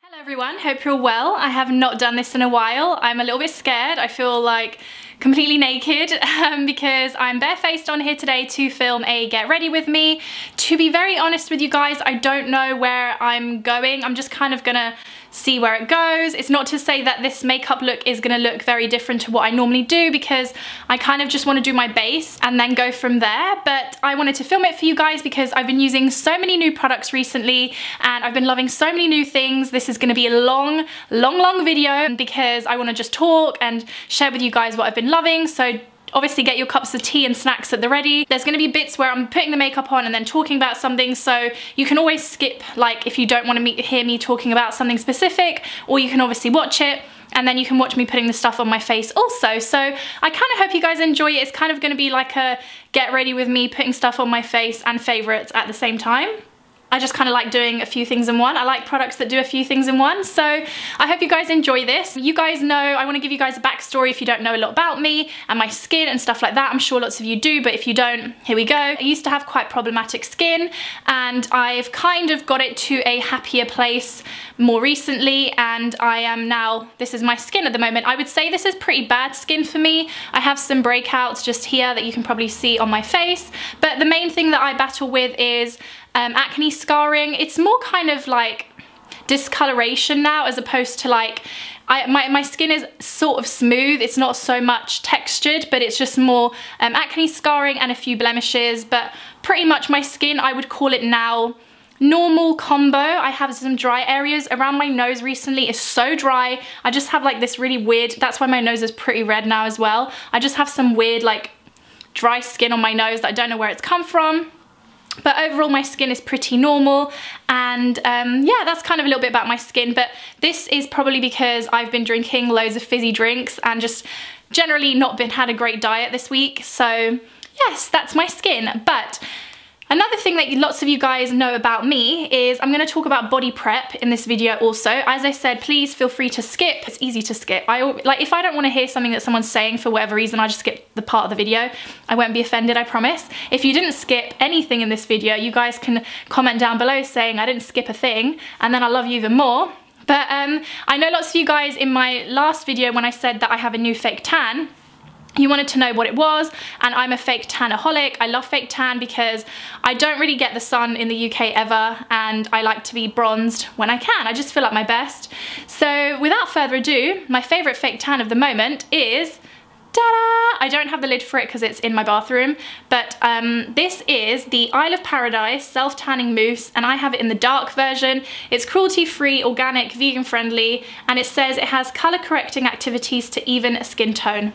Hello everyone, hope you're well. I have not done this in a while. I'm a little bit scared. I feel like completely naked because I'm barefaced on here today to film a get ready with me. To be very honest with you guys, I don't know where I'm going. I'm just kind of gonna see where it goes. It's not to say that this makeup look is gonna look very different to what I normally do because I kind of just want to do my base and then go from there, but I wanted to film it for you guys because I've been using so many new products recently and I've been loving so many new things. This is gonna be a long video because I want to just talk and share with you guys what I've been loving. So obviously get your cups of tea and snacks at the ready. There's going to be bits where I'm putting the makeup on and then talking about something, so you can always skip, like if you don't want to hear me talking about something specific, or you can obviously watch it and then you can watch me putting the stuff on my face also. So I kind of hope you guys enjoy it. It's kind of going to be like a get ready with me putting stuff on my face and favorites at the same time. I just kind of like doing a few things in one. I like products that do a few things in one. So I hope you guys enjoy this. You guys know, I want to give you guys a backstory if you don't know a lot about me and my skin and stuff like that. I'm sure lots of you do, but if you don't, here we go. I used to have quite problematic skin and I've kind of got it to a happier place more recently, and I am now, this is my skin at the moment. I would say this is pretty bad skin for me. I have some breakouts just here that you can probably see on my face, but the main thing that I battle with is acne scarring. It's more kind of like discoloration now as opposed to like, my skin is sort of smooth. It's not so much textured, but it's just more acne scarring and a few blemishes, but pretty much my skin, I would call it now normal combo. I have some dry areas around my nose recently. It's so dry. I just have like this really weird, that's why my nose is pretty red now as well. I just have some weird like dry skin on my nose that I don't know where it's come from. But overall my skin is pretty normal, and yeah, that's kind of a little bit about my skin. But this is probably because I've been drinking loads of fizzy drinks and just generally not had a great diet this week. So yes, that's my skin. But another thing that lots of you guys know about me is I'm going to talk about body prep in this video also. As I said, please feel free to skip. It's easy to skip. Like if I don't want to hear something that someone's saying for whatever reason, I just skip the part of the video. I won't be offended, I promise. If you didn't skip anything in this video, you guys can comment down below saying I didn't skip a thing, and then I'll love you even more. But I know lots of you guys in my last video when I said that I have a new fake tan, you wanted to know what it was, and I'm a fake tanaholic. I love fake tan because I don't really get the sun in the UK ever, and I like to be bronzed when I can. I just feel like my best. So without further ado, my favourite fake tan of the moment is, ta-da! I don't have the lid for it because it's in my bathroom, but this is the Isle of Paradise self-tanning mousse, and I have it in the dark version. It's cruelty-free, organic, vegan-friendly, and it says it has colour-correcting activities to even skin tone.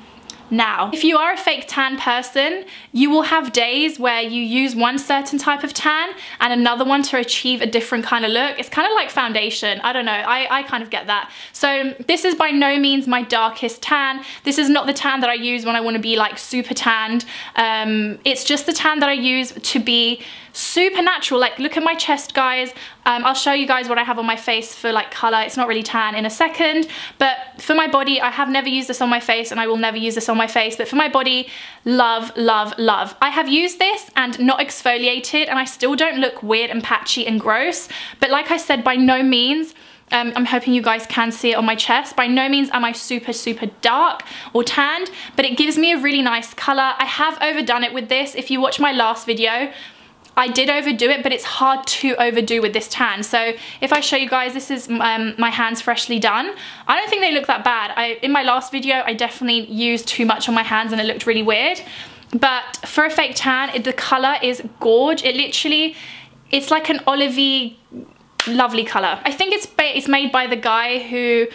Now, if you are a fake tan person, you will have days where you use one certain type of tan and another one to achieve a different kind of look. It's kind of like foundation. I don't know, I kind of get that. So this is by no means my darkest tan. This is not the tan that I use when I want to be like super tanned. It's just the tan that I use to be super natural. Like look at my chest, guys. I'll show you guys what I have on my face for like color. It's not really tan in a second, but for my body, I have never used this on my face and I will never use this on my face, but for my body, love, love, love. I have used this and not exfoliated, and I still don't look weird and patchy and gross, but like I said, by no means, I'm hoping you guys can see it on my chest, by no means am I super dark or tanned, but it gives me a really nice color. I have overdone it with this. If you watch my last video, I did overdo it, but it's hard to overdo with this tan. So if I show you guys, this is my hands freshly done. I don't think they look that bad. In my last video, I definitely used too much on my hands and it looked really weird. But for a fake tan, the color is gorge. It literally, it's like an olivey, lovely color. I think it's made by the guy who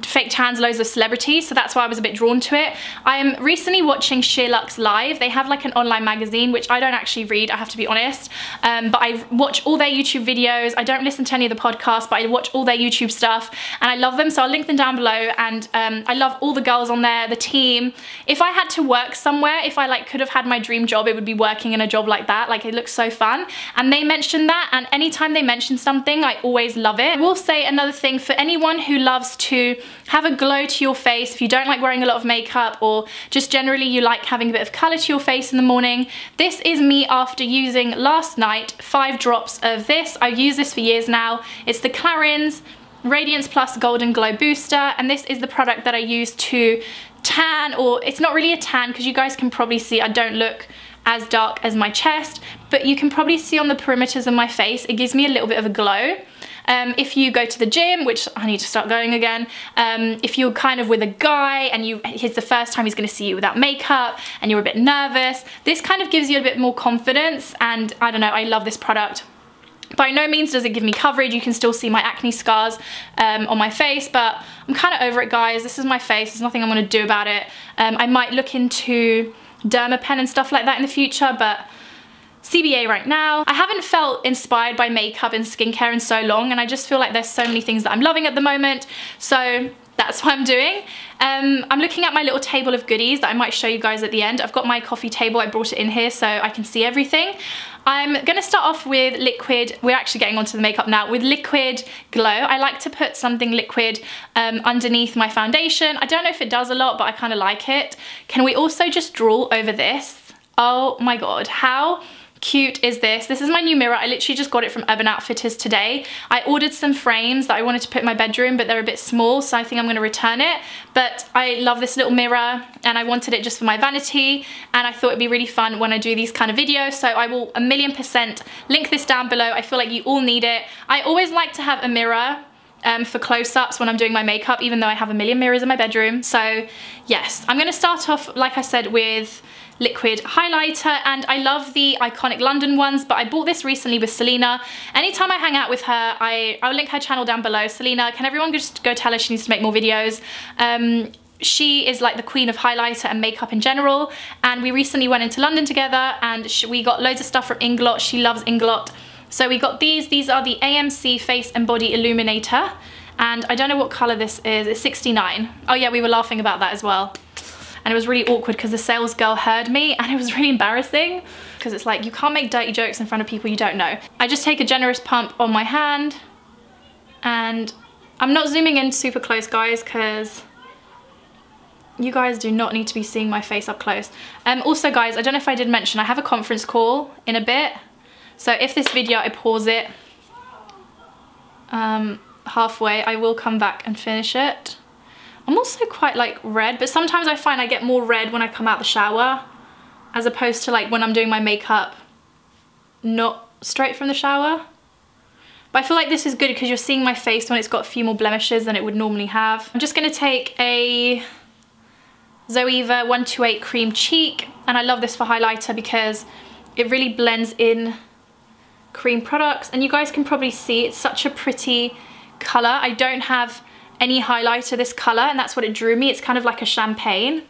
fake tans loads of celebrities, so that's why I was a bit drawn to it. I'm recently watching Sheer Luxe Live. They have like an online magazine, which I don't actually read, I have to be honest, but I watch all their YouTube videos. I don't listen to any of the podcasts, but I watch all their YouTube stuff and I love them, so I'll link them down below. And I love all the girls on there, the team. If I had to work somewhere, if I like could have had my dream job, it would be working in a job like that. Like it looks so fun, and they mentioned that, and anytime they mention something, I always love it. I will say another thing, for anyone who loves to have a glow to your face, if you don't like wearing a lot of makeup, or just generally you like having a bit of colour to your face in the morning, this is me after using last night 5 drops of this. I've used this for years now. It's the Clarins Radiance Plus Golden Glow Booster, and this is the product that I use to tan, or it's not really a tan because you guys can probably see I don't look as dark as my chest, but you can probably see on the perimeters of my face, it gives me a little bit of a glow. If you go to the gym, which I need to start going again, if you're kind of with a guy and he's the first time he's going to see you without makeup and you're a bit nervous, this kind of gives you a bit more confidence, and I don't know, I love this product. By no means does it give me coverage. You can still see my acne scars on my face, but I'm kind of over it, guys. This is my face. There's nothing I'm going to do about it. I might look into Dermapen and stuff like that in the future, but CBA right now. I haven't felt inspired by makeup and skincare in so long, and I just feel like there's so many things that I'm loving at the moment, so that's what I'm doing. I'm looking at my little table of goodies that I might show you guys at the end. I've got my coffee table, I brought it in here so I can see everything. I'm gonna start off with liquid, we're actually getting onto the makeup now, with Liquid Glow. I like to put something liquid underneath my foundation. I don't know if it does a lot, but I kind of like it. Can we also just draw over this? Oh my god, how cute is this? This is my new mirror. I literally just got it from Urban Outfitters today. I ordered some frames that I wanted to put in my bedroom, but they're a bit small, so I think I'm going to return it. But I love this little mirror, and I wanted it just for my vanity, and I thought it'd be really fun when I do these kind of videos, so I will 1,000,000% link this down below. I feel like you all need it. I always like to have a mirror for close-ups when I'm doing my makeup, even though I have a million mirrors in my bedroom. So yes, I'm going to start off, like I said, with liquid highlighter, and I love the iconic London ones, but I bought this recently with Selena. Anytime I hang out with her, I'll link her channel down below. Selena, can everyone just go tell her she needs to make more videos? She is like the queen of highlighter and makeup in general, and we recently went into London together, and we got loads of stuff from Inglot. She loves Inglot. So we got these are the AMC Face and Body Illuminator, and I don't know what colour this is. It's 69. Oh yeah, we were laughing about that as well. And it was really awkward because the sales girl heard me, and it was really embarrassing because it's like you can't make dirty jokes in front of people you don't know. I just take a generous pump on my hand, and I'm not zooming in super close, guys, because you guys do not need to be seeing my face up close. Also, guys, I don't know if I did mention, I have a conference call in a bit. So if this video, I pause it halfway, I will come back and finish it. I'm also quite like red, but sometimes I find I get more red when I come out the shower as opposed to like when I'm doing my makeup not straight from the shower. But I feel like this is good because you're seeing my face when it's got a few more blemishes than it would normally have. I'm just going to take a Zoeva 128 Cream Cheek, and I love this for highlighter because it really blends in cream products, and you guys can probably see it's such a pretty colour. I don't have any highlighter this colour, and that's what it drew me. It's kind of like a champagne,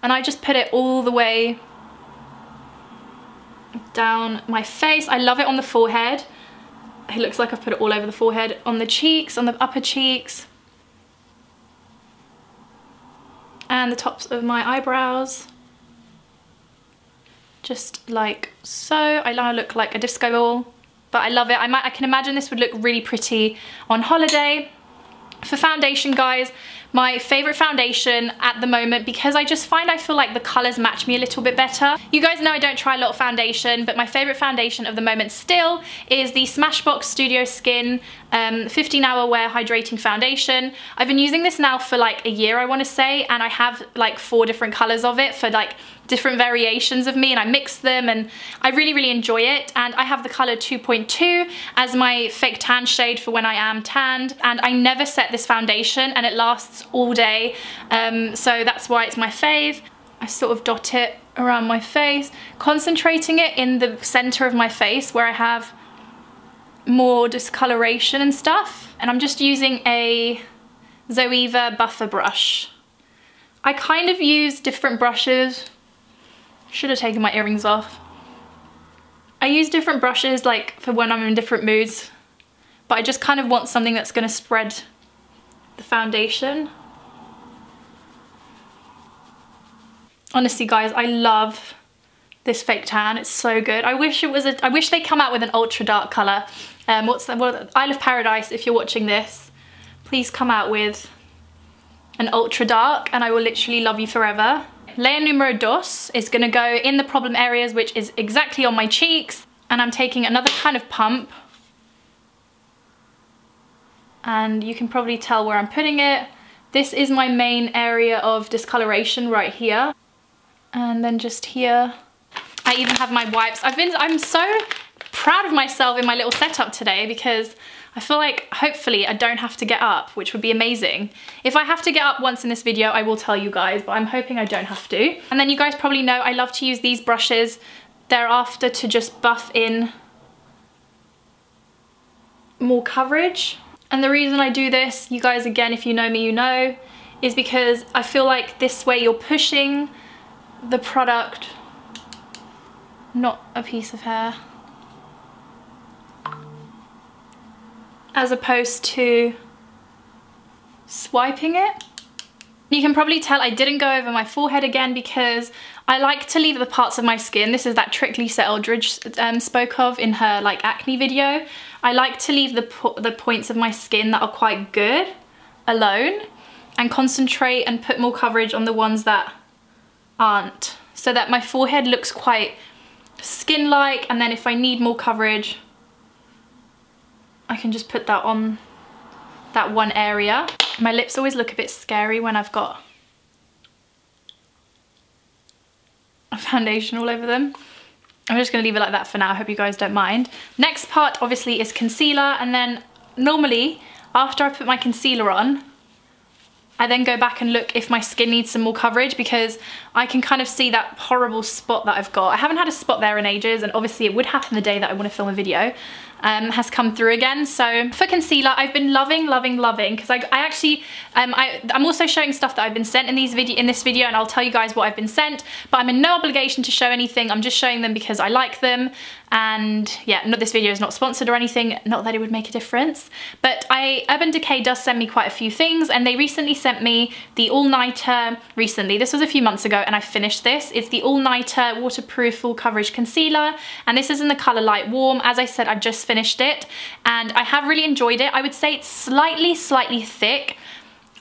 and I just put it all the way down my face. I love it on the forehead. It looks like I've put it all over the forehead, on the cheeks, on the upper cheeks, and the tops of my eyebrows, just like so. I now look like a disco ball, but I love it. I can imagine this would look really pretty on holiday. For foundation, guys, my favourite foundation at the moment, because I just find I feel like the colours match me a little bit better. You guys know I don't try a lot of foundation, but my favourite foundation of the moment still is the Smashbox Studio Skin 15-hour wear hydrating foundation. I've been using this now for like a year, I want to say, and I have like 4 different colours of it for like different variations of me, and I mix them, and I really enjoy it. And I have the colour 2.2 as my fake tan shade for when I am tanned, and I never set this foundation and it lasts all day, so that's why it's my fave. I sort of dot it around my face, concentrating it in the centre of my face where I have more discoloration and stuff, and I'm just using a Zoeva buffer brush. I kind of use different brushes. Should have taken my earrings off. I use different brushes like for when I'm in different moods, but I just kind of want something that's going to spread the foundation. Honestly, guys, I love this fake tan. It's so good. I wish they come out with an ultra dark color. What's that? Well, Isle of Paradise, if you're watching this, please come out with an ultra dark, and I will literally love you forever. Layer numero dos is gonna go in the problem areas, which is exactly on my cheeks. And I'm taking another kind of pump. And you can probably tell where I'm putting it. This is my main area of discoloration right here. And then just here. I even have my wipes. I'm so proud of myself in my little setup today because I feel like hopefully I don't have to get up, which would be amazing. If I have to get up once in this video, I will tell you guys, but I'm hoping I don't have to. And then you guys probably know I love to use these brushes thereafter to just buff in more coverage. And the reason I do this, you guys, again, if you know me, you know, is because I feel like this way you're pushing the product, not a piece of hair, as opposed to swiping it. You can probably tell I didn't go over my forehead again because I like to leave the parts of my skin. This is that trick Lisa Eldridge spoke of in her like acne video. I like to leave the points of my skin that are quite good alone and concentrate and put more coverage on the ones that aren't, so that my forehead looks quite skin-like, and then if I need more coverage, I can just put that on that one area. My lips always look a bit scary when I've got a foundation all over them. I'm just gonna leave it like that for now. I hope you guys don't mind. Next part obviously is concealer, and then normally after I put my concealer on, I then go back and look if my skin needs some more coverage, because I can kind of see that horrible spot that I've got. I haven't had a spot there in ages, and obviously it would happen the day that I want to film a video. Has come through again. So for concealer, I've been loving, because I'm also showing stuff that I've been sent in this video, and I'll tell you guys what I've been sent, but I'm in no obligation to show anything. I'm just showing them because I like them. And yeah, this video is not sponsored or anything, not that it would make a difference, but Urban Decay does send me quite a few things, and they recently sent me the all-nighter this was a few months ago, and I finished this. It's the all-nighter waterproof full coverage concealer, and this is in the color light warm. As I said, I've just finished it and I have really enjoyed it. I would say it's slightly thick.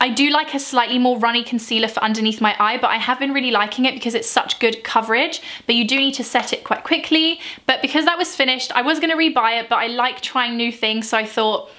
I do like a slightly more runny concealer for underneath my eye, but I have been really liking it because it's such good coverage, but you do need to set it quite quickly. But because that was finished, I was going to rebuy it, but I like trying new things, so I thought,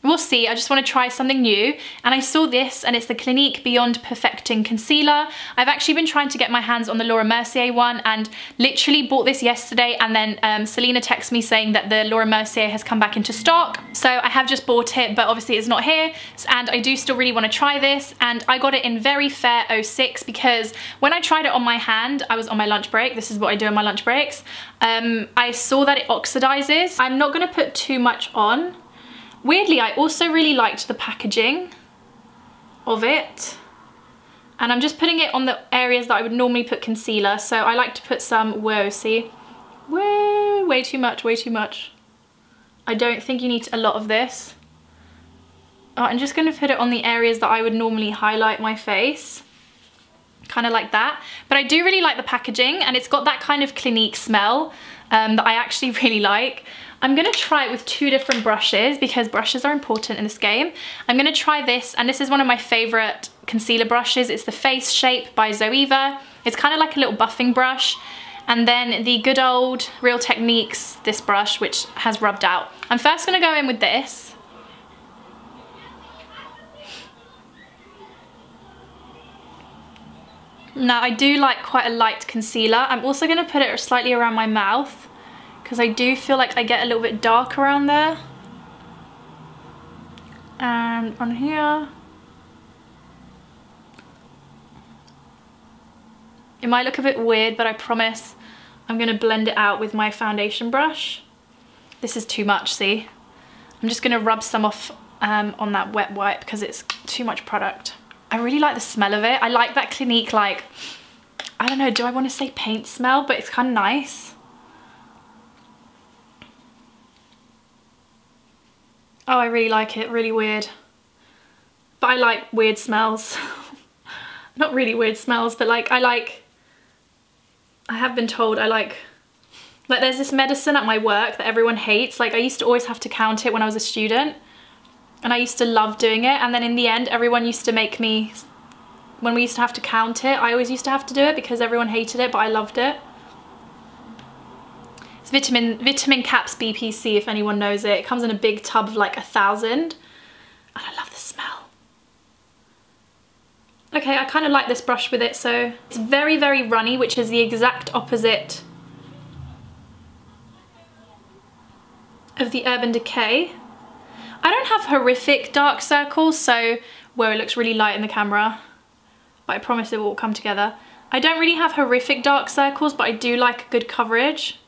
we'll see, I just want to try something new. And I saw this, and it's the Clinique Beyond Perfecting Concealer. I've actually been trying to get my hands on the Laura Mercier one, and literally bought this yesterday, and then Selena texted me saying that the Laura Mercier has come back into stock. So I have just bought it, but obviously it's not here, and I do still really want to try this. And I got it in Very Fair 06 because when I tried it on my hand, I was on my lunch break. This is what I do on my lunch breaks. I saw that it oxidizes. I'm not going to put too much on. Weirdly, I also really liked the packaging of it, and I'm just putting it on the areas that I would normally put concealer. So I like to put some, whoa, see? Whoa, way too much, way too much. I don't think you need a lot of this. Oh, I'm just gonna put it on the areas that I would normally highlight my face. Kind of like that. But I do really like the packaging, and it's got that kind of Clinique smell that I actually really like. I'm gonna try it with two different brushes because brushes are important in this game. I'm gonna try this, and this is one of my favorite concealer brushes. It's the Face Shape by Zoeva. It's kind of like a little buffing brush. And then the good old Real Techniques, this brush, which has rubbed out. I'm first gonna go in with this. Now I do like quite a light concealer. I'm also gonna put it slightly around my mouth, because I do feel like I get a little bit dark around there. And on here. It might look a bit weird, but I promise I'm gonna blend it out with my foundation brush. This is too much, see? I'm just gonna rub some off on that wet wipe because it's too much product. I really like the smell of it. I like that Clinique, like, I don't know, do I want to say paint smell? But it's kind of nice. Oh, I really like it, really weird. But I like weird smells. Not really weird smells, but like, I have been told I like there's this medicine at my work that everyone hates. Like I used to always have to count it when I was a student, and I used to love doing it. And then in the end, everyone used to make me when we used to have to count it. I always used to have to do it because everyone hated it, but I loved it. It's vitamin caps BPC, if anyone knows it. It comes in a big tub of like 1,000, and I love the smell. Okay, I kind of like this brush with it. So it's very, very runny, which is the exact opposite of the Urban Decay. I don't have horrific dark circles, so where it looks really light in the camera, but I promise it will all come together. I don't really have horrific dark circles, but I do like good coverage.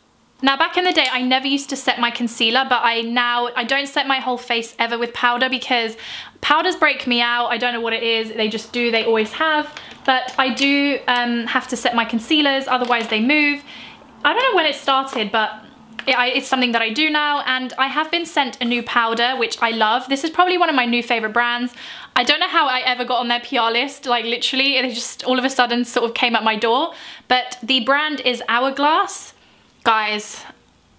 Now, back in the day, I never used to set my concealer, but I don't set my whole face ever with powder because powders break me out. I don't know what it is. They just do. They always have. But I do have to set my concealers, otherwise they move. I don't know when it started, but it's something that I do now, and I have been sent a new powder, which I love. This is probably one of my new favorite brands. I don't know how I ever got on their PR list, like literally, it just all of a sudden sort of came at my door. But the brand is Hourglass. Guys,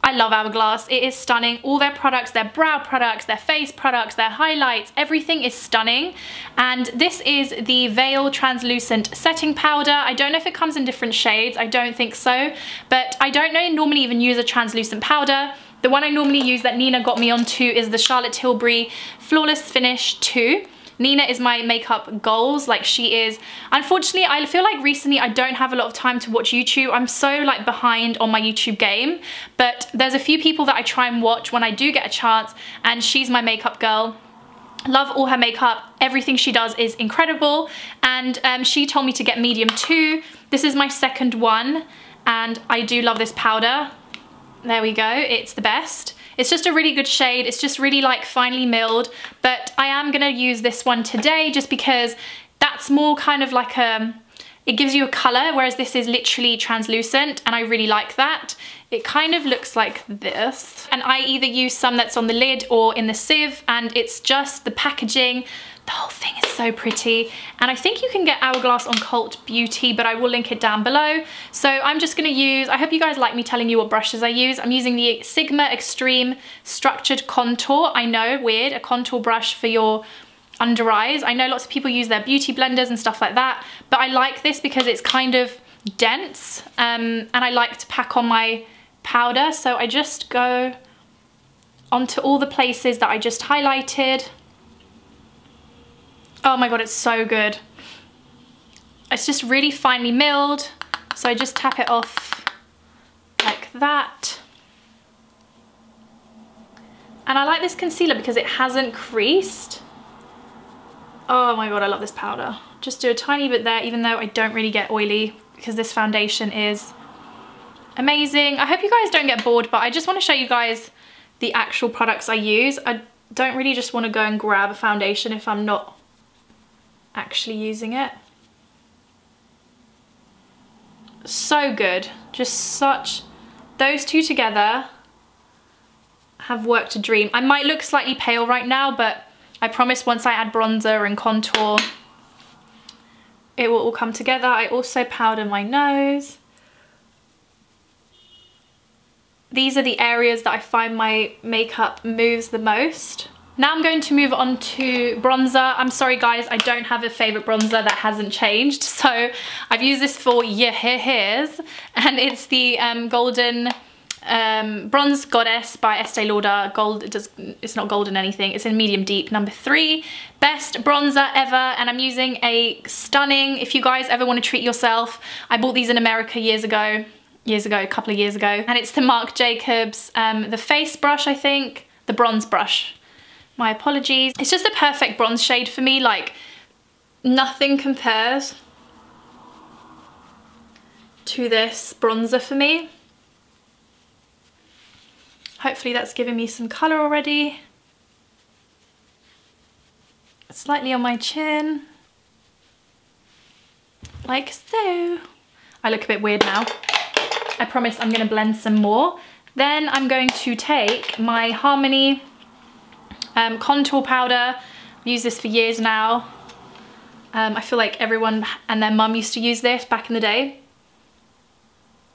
I love Hourglass. It is stunning. All their products, their brow products, their face products, their highlights, everything is stunning. And this is the Veil Translucent Setting Powder. I don't know if it comes in different shades. I don't think so. But I don't normally even use a translucent powder. The one I normally use that Nina got me onto is the Charlotte Tilbury Flawless Finish 2. Nina is my makeup goals, like she is. Unfortunately, I feel like recently I don't have a lot of time to watch YouTube. I'm so like behind on my YouTube game, but there's a few people that I try and watch when I do get a chance, and she's my makeup girl. Love all her makeup. Everything she does is incredible, and she told me to get medium 2. This is my second one, and I do love this powder. There we go, it's the best. It's just a really good shade. It's just really like finely milled, but I am gonna use this one today just because that's more kind of like it gives you a color, whereas this is literally translucent, and I really like that. It kind of looks like this, and I either use some that's on the lid or in the sieve, and it's just the packaging. The whole thing is so pretty, and I think you can get Hourglass on Cult Beauty, but I will link it down below. So I'm just gonna use, I hope you guys like me telling you what brushes I use. I'm using the Sigma Extreme Structured Contour. I know, weird, a contour brush for your under eyes. I know lots of people use their beauty blenders and stuff like that, but I like this because it's kind of dense, and I like to pack on my powder. So I just go onto all the places that I just highlighted. Oh my god, it's so good. It's just really finely milled, so I just tap it off like that. And I like this concealer because it hasn't creased. Oh my god, I love this powder. Just do a tiny bit there, even though I don't really get oily, because this foundation is amazing. I hope you guys don't get bored, but I just want to show you guys the actual products I use. I don't really just want to go and grab a foundation if I'm not actually using it. So good. Just such, those two together have worked a dream. I might look slightly pale right now, but I promise once I add bronzer and contour, it will all come together. I also powder my nose. These are the areas that I find my makeup moves the most. Now I'm going to move on to bronzer. I'm sorry guys, I don't have a favorite bronzer that hasn't changed. So I've used this for years, and it's the Golden Bronze Goddess by Estee Lauder. It's not golden anything, it's in medium deep, number 3. Best bronzer ever, and I'm using a stunning, if you guys ever want to treat yourself, I bought these in America a couple of years ago, and it's the Marc Jacobs, the face brush, I think, the bronze brush. My apologies. It's just a perfect bronze shade for me, like nothing compares to this bronzer for me. Hopefully that's giving me some colour already. Slightly on my chin, like so. I look a bit weird now. I promise I'm gonna blend some more. Then I'm going to take my Harmony contour powder. I've used this for years now. I feel like everyone and their mum used to use this back in the day.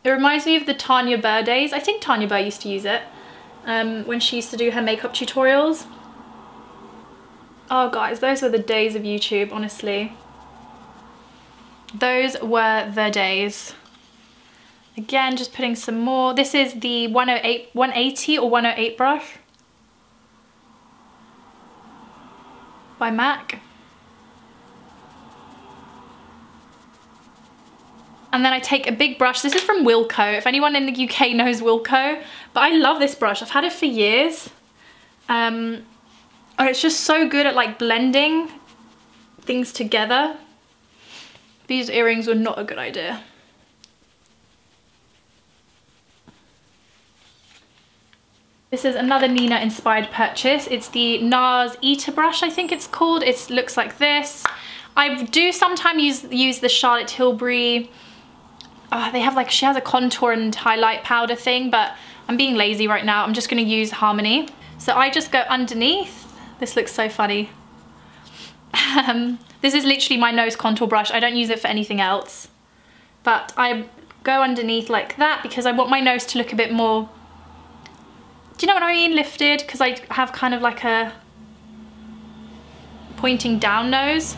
It reminds me of the Tanya Burr days. I think Tanya Burr used to use it when she used to do her makeup tutorials. Oh guys, those were the days of YouTube, honestly. Those were the days. Again, just putting some more. This is the 180 or 108 brush by MAC. And then I take a big brush. This is from Wilko. If anyone in the UK knows Wilko, but I love this brush. I've had it for years. And it's just so good at like blending things together. These earrings were not a good idea. This is another Nina inspired purchase. It's the NARS Eater brush, I think it's called. It looks like this. I do sometimes use the Charlotte Tilbury. They have like, she has a contour and highlight powder thing, but I'm being lazy right now. I'm just gonna use Harmony. So I just go underneath. This looks so funny. This is literally my nose contour brush. I don't use it for anything else. But I go underneath like that because I want my nose to look a bit more, do you know what I mean, lifted? Because I have kind of like a pointing down nose.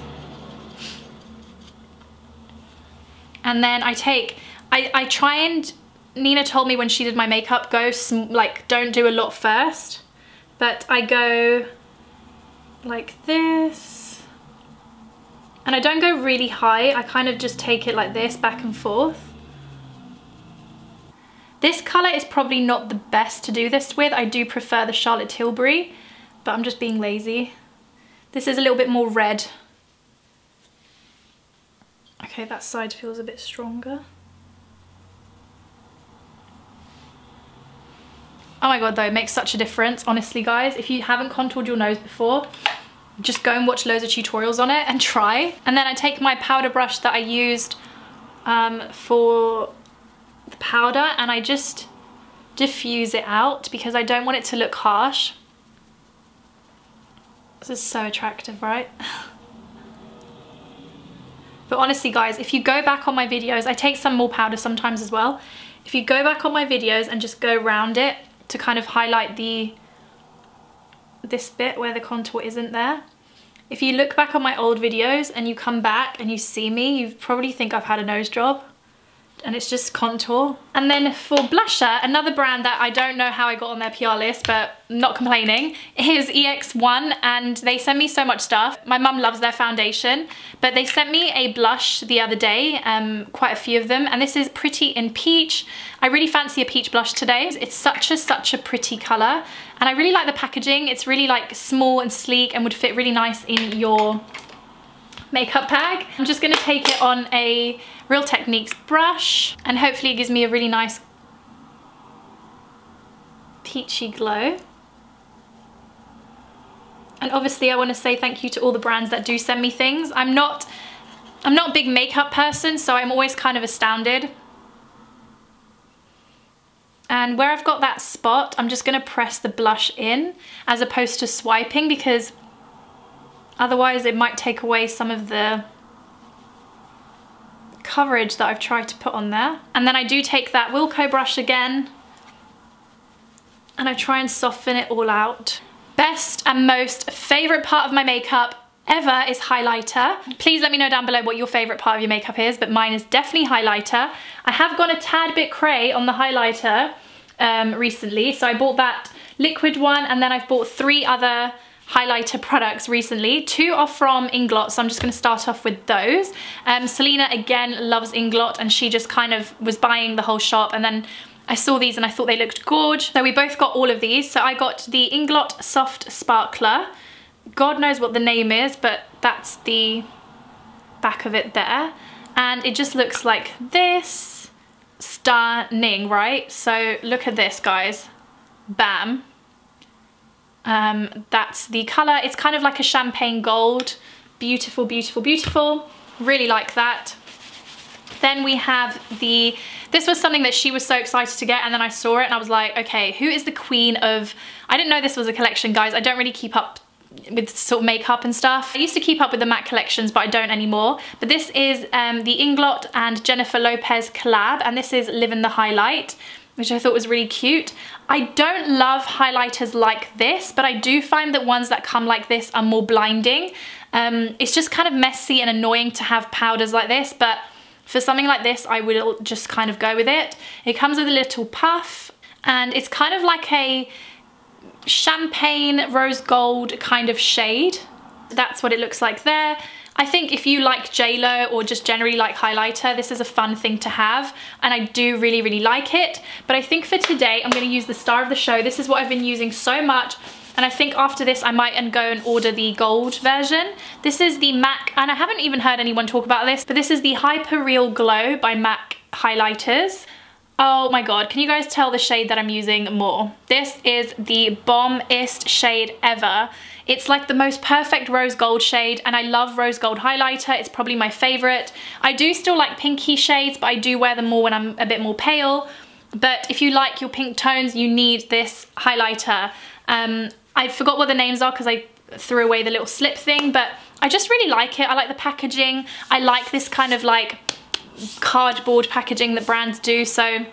And then I try and, Nina told me when she did my makeup, don't do a lot first. But I go like this. And I don't go really high. I kind of just take it like this, back and forth. This colour is probably not the best to do this with. I do prefer the Charlotte Tilbury, but I'm just being lazy. This is a little bit more red. Okay, that side feels a bit stronger. Oh my god though, it makes such a difference. Honestly guys, if you haven't contoured your nose before, just go and watch loads of tutorials on it and try. And then I take my powder brush that I used for the powder and I just diffuse it out because I don't want it to look harsh. This is so attractive, right? But honestly guys, if you go back on my videos, I take some more powder sometimes as well. If you go back on my videos and just go around it to kind of highlight this bit where the contour isn't there. If you look back on my old videos and you come back and you see me, you probably think I've had a nose job. And it's just contour. And then for blusher, another brand that I don't know how I got on their PR list, but I'm not complaining, is EX1, and they send me so much stuff. My mum loves their foundation, but they sent me a blush the other day, quite a few of them, and this is Pretty in Peach. I really fancy a peach blush today. It's such a pretty colour, and I really like the packaging. It's really like small and sleek and would fit really nice in your makeup bag. I'm just gonna take it on a Real Techniques brush and hopefully it gives me a really nice peachy glow. And obviously I want to say thank you to all the brands that do send me things. I'm not a big makeup person, so I'm always kind of astounded. And where I've got that spot, I'm just gonna press the blush in as opposed to swiping, because otherwise it might take away some of the coverage that I've tried to put on there. And then I do take that Wilko brush again and I try and soften it all out. Best and most favourite part of my makeup ever is highlighter. Please let me know down below what your favourite part of your makeup is, but mine is definitely highlighter. I have gone a tad bit cray on the highlighter recently, so I bought that liquid one and then I've bought 3 other highlighter products recently. 2 are from Inglot, so I'm just going to start off with those. Selena again loves Inglot and she just kind of was buying the whole shop, and then I saw these and I thought they looked gorge. So we both got all of these. So I got the Inglot Soft Sparkler. God knows what the name is, but that's the back of it there. And it just looks like this. Stunning, right? So look at this, guys. Bam. That's the colour. It's kind of like a champagne gold. Beautiful, beautiful, beautiful. Really like that. Then we have this was something that she was so excited to get, and then I saw it and I was like, okay, who is the queen of, I didn't know this was a collection, guys. I don't really keep up with sort of makeup and stuff. I used to keep up with the MAC collections, but I don't anymore. But this is the Inglot and Jennifer Lopez collab, and this is Live in the Highlight. which I thought was really cute. I don't love highlighters like this, but I do find that ones that come like this are more blinding. It's just kind of messy and annoying to have powders like this, but for something like this, I will just kind of go with it. It comes with a little puff, and it's kind of like a champagne rose gold kind of shade. That's what it looks like there. I think if you like JLo or just generally like highlighter, this is a fun thing to have, and I do really, really like it. But I think for today, I'm going to use the star of the show. This is what I've been using so much, and I think after this, I might go and order the gold version. This is the MAC, and I haven't even heard anyone talk about this, but this is the Hyper Real Glow by MAC highlighters. Oh my god, can you guys tell the shade that I'm using more? This is the bombest shade ever. It's like the most perfect rose gold shade, and I love rose gold highlighter. It's probably my favorite. I do still like pinky shades, but I do wear them more when I'm a bit more pale. But if you like your pink tones, you need this highlighter. I forgot what the names are because I threw away the little slip thing, but I just really like it. I like the packaging. I like this kind of like cardboard packaging that brands do, so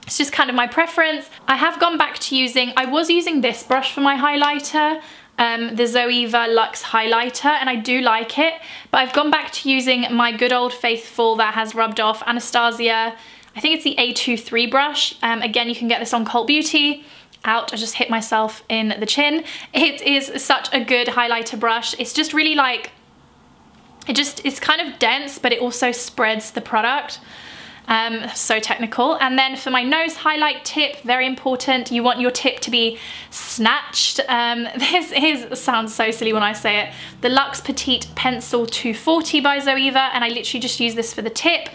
it's just kind of my preference. I have gone back to I was using this brush for my highlighter, the Zoeva Luxe highlighter, and I do like it, but I've gone back to using my good old faithful that has rubbed off Anastasia, I think it's the A23 brush. Again, you can get this on Cult Beauty. Out, I just hit myself in the chin. It is such a good highlighter brush. It's just really like, it's kind of dense, but it also spreads the product. So technical. And then for my nose highlight tip, very important, you want your tip to be snatched. This sounds so silly when I say it. The Luxe Petite Pencil 240 by Zoeva, and I literally just use this for the tip.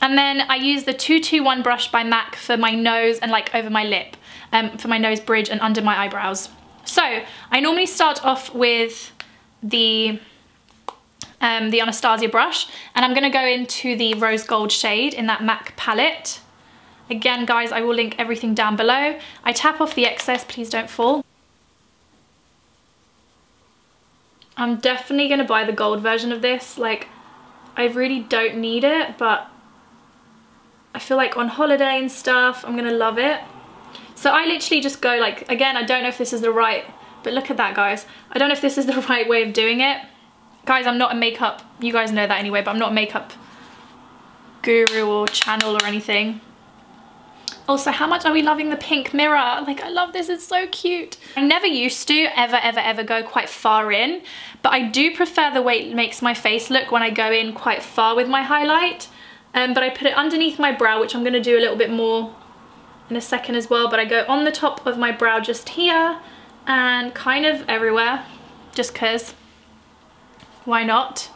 And then I use the 221 brush by MAC for my nose and like over my lip, for my nose bridge and under my eyebrows. So I normally start off with the Anastasia brush, and I'm going to go into the rose gold shade in that MAC palette. Again, guys, I will link everything down below. I tap off the excess, please don't fall. I'm definitely going to buy the gold version of this. Like, I really don't need it, but I feel like on holiday and stuff, I'm going to love it. So I literally just go like, again, I don't know if this is the right, but look at that, guys. I don't know if this is the right way of doing it. Guys, I'm not a makeup, you guys know that anyway, but I'm not a makeup guru or channel or anything. Also, how much are we loving the pink mirror? Like, I love this, it's so cute. I never used to ever go quite far in, but I do prefer the way it makes my face look when I go in quite far with my highlight. But I put it underneath my brow, which I'm gonna do a little bit more in a second as well, but I go on the top of my brow just here and kind of everywhere, just cause why not?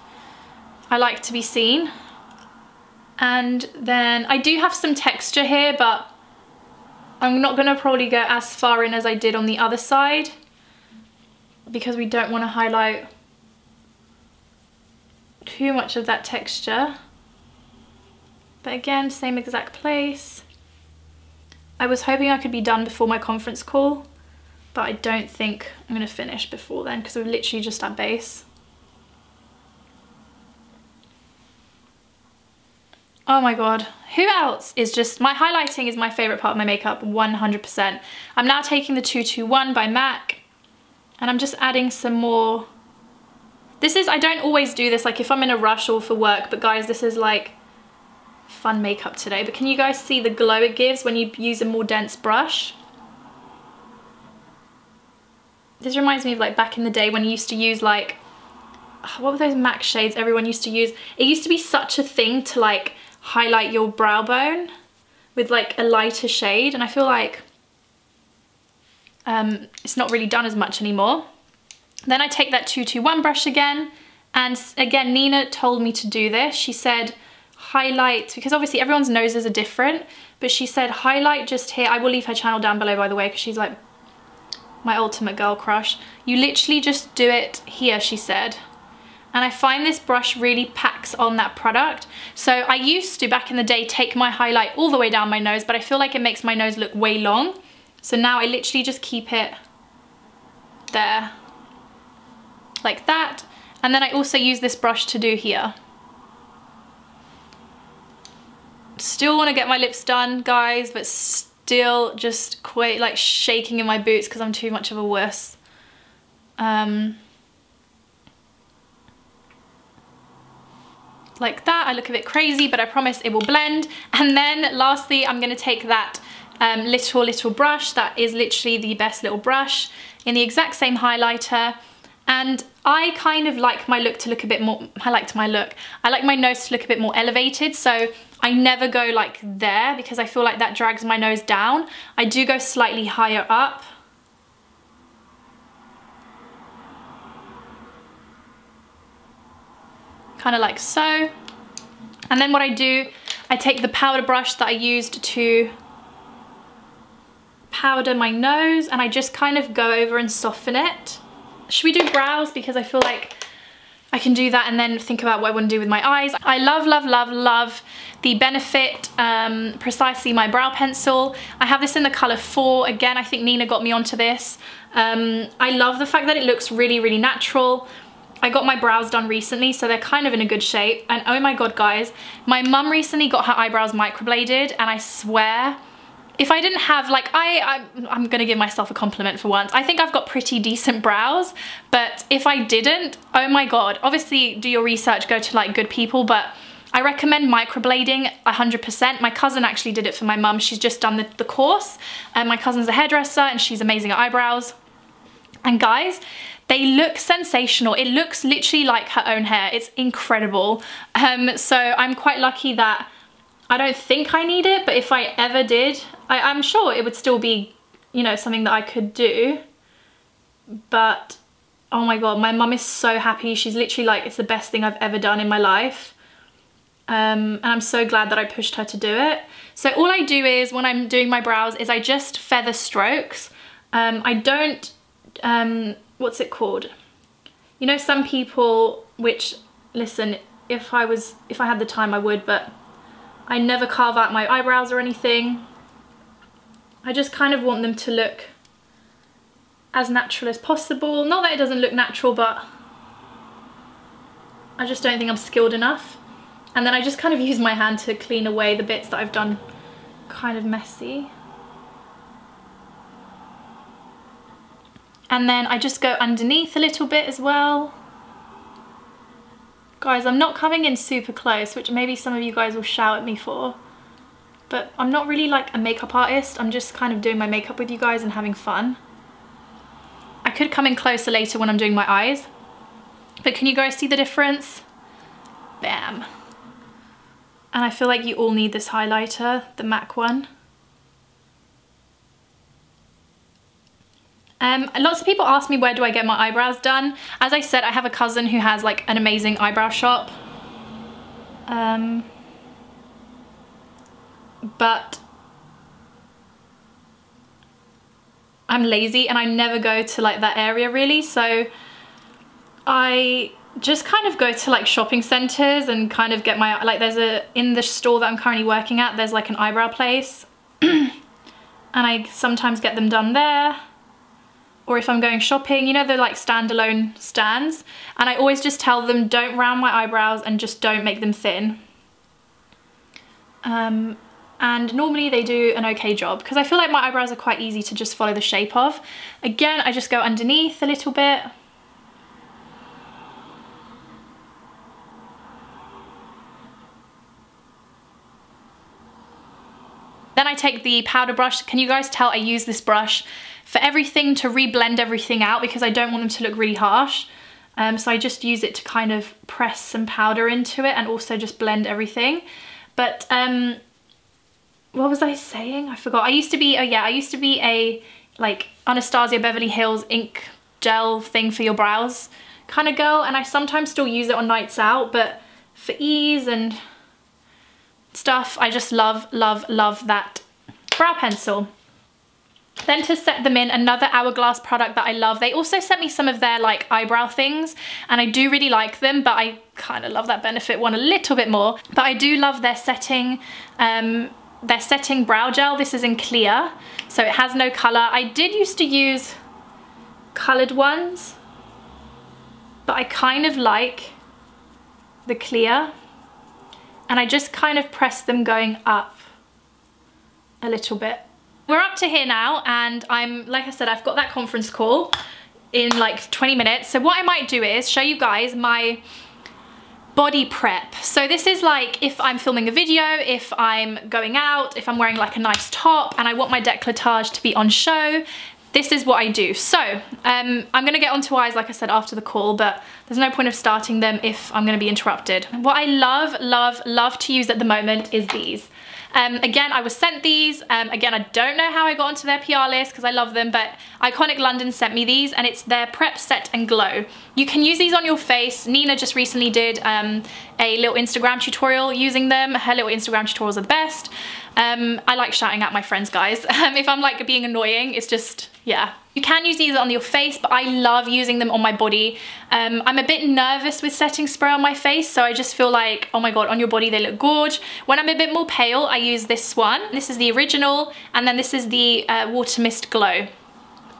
I like to be seen. And then I do have some texture here, but I'm not gonna probably go as far in as I did on the other side because we don't want to highlight too much of that texture. But again, same exact place. I was hoping I could be done before my conference call, but I don't think I'm gonna finish before then because we're literally just at base. Oh my god, who else is just, my highlighting is my favourite part of my makeup, 100%. I'm now taking the 221 by MAC, and I'm just adding some more. This is, I don't always do this, like if I'm in a rush or for work, but guys, this is like fun makeup today. But can you guys see the glow it gives when you use a more dense brush? This reminds me of like back in the day when you used to use like, what were those MAC shades everyone used to use? It used to be such a thing to like highlight your brow bone with like a lighter shade, and I feel like it's not really done as much anymore. Then I take that 221 brush again, and again Nina told me to do this. She said highlight, because obviously everyone's noses are different, but she said highlight just here. I will leave her channel down below, by the way, because she's like my ultimate girl crush. You literally just do it here, she said. And I find this brush really packs on that product. So I used to, back in the day, take my highlight all the way down my nose, but I feel like it makes my nose look way long. So now I literally just keep it there, like that. And then I also use this brush to do here. Still want to get my lips done, guys, but still just quite like shaking in my boots because I'm too much of a wuss. Like that, I look a bit crazy, but I promise it will blend. And then lastly, I'm gonna take that little brush that is literally the best little brush in the exact same highlighter. And I kind of like my look to look a bit more, I like my nose to look a bit more elevated, so I never go like there because I feel like that drags my nose down. I do go slightly higher up. Kind of like so. And then what I do, I take the powder brush that I used to powder my nose and I just kind of go over and soften it. Should we do brows? Because I feel like I can do that and then think about what I want to do with my eyes. I love, love, love, love the Benefit Precisely My Brow Pencil. I have this in the color 4. Again, I think Nina got me onto this. I love the fact that it looks really, really natural. I got my brows done recently, so they're kind of in a good shape. And oh my God, guys, my mum recently got her eyebrows microbladed, and I swear, if I didn't have, like, I'm gonna give myself a compliment for once. I think I've got pretty decent brows, but if I didn't, oh my God, obviously do your research, go to like good people, but I recommend microblading 100%. My cousin actually did it for my mum. She's just done the course, and my cousin's a hairdresser and she's amazing at eyebrows. And guys, they look sensational. It looks literally like her own hair. It's incredible. So I'm quite lucky that I don't think I need it, but if I ever did, I'm sure it would still be, you know, something that I could do. But oh my God, my mum is so happy. She's literally like, it's the best thing I've ever done in my life. And I'm so glad that I pushed her to do it. So all I do is, when I'm doing my brows, is I just feather strokes. I don't, what's it called? You know, some people, which, listen, if I had the time I would, but I never carve out my eyebrows or anything. I just kind of want them to look as natural as possible. Not that it doesn't look natural, but I just don't think I'm skilled enough. And then I just kind of use my hand to clean away the bits that I've done kind of messy. And then I just go underneath a little bit as well. Guys, I'm not coming in super close, which maybe some of you guys will shout at me for. But I'm not really like a makeup artist. I'm just kind of doing my makeup with you guys and having fun. I could come in closer later when I'm doing my eyes. But can you guys see the difference? Bam. And I feel like you all need this highlighter, the MAC one. Lots of people ask me, where do I get my eyebrows done? As I said, I have a cousin who has like an amazing eyebrow shop. But I'm lazy and I never go to like that area really, so I just kind of go to like shopping centers and kind of get my, like in the store that I'm currently working at, there's like an eyebrow place and I sometimes get them done there. Or if I'm going shopping, you know, they're like standalone stands, and I always just tell them, don't round my eyebrows and just don't make them thin. And normally they do an okay job because I feel like my eyebrows are quite easy to just follow the shape of. Again, I just go underneath a little bit. Then I take the powder brush. Can you guys tell I use this brush for everything, to re-blend everything out, because I don't want them to look really harsh. So I just use it to kind of press some powder into it and also just blend everything. But what was I saying? I forgot. I used to be, oh yeah, I used to be a like Anastasia Beverly Hills ink gel thing for your brows kind of girl, and I sometimes still use it on nights out, but for ease and stuff, I just love, love, love that brow pencil. Then to set them in, another Hourglass product that I love. They also sent me some of their like eyebrow things, and I do really like them, but I kind of love that Benefit one a little bit more. But I do love their setting brow gel. This is in clear, so it has no color. I did used to use colored ones, but I kind of like the clear, and I just kind of press them going up a little bit. We're up to here now, and like I said, I've got that conference call in like 20 minutes. So what I might do is show you guys my body prep. So this is like if I'm filming a video, if I'm going out, if I'm wearing like a nice top and I want my décolletage to be on show, this is what I do. So I'm gonna get onto eyes, like I said, after the call, but there's no point of starting them if I'm gonna be interrupted. What I love to use at the moment is these. Again, I was sent these. Again, I don't know how I got onto their PR list because I love them, but Iconic London sent me these, and it's their Prep, Set and Glow. You can use these on your face. Nina just recently did a little Instagram tutorial using them. Her little Instagram tutorials are the best. I like shouting at my friends, guys. If I'm like being annoying, it's just, yeah. You can use these on your face, but I love using them on my body. I'm a bit nervous with setting spray on my face, so I just feel like, oh my god, on your body they look gorge. When I'm a bit more pale, I use this one. This is the original, and then this is the Water Mist Glow.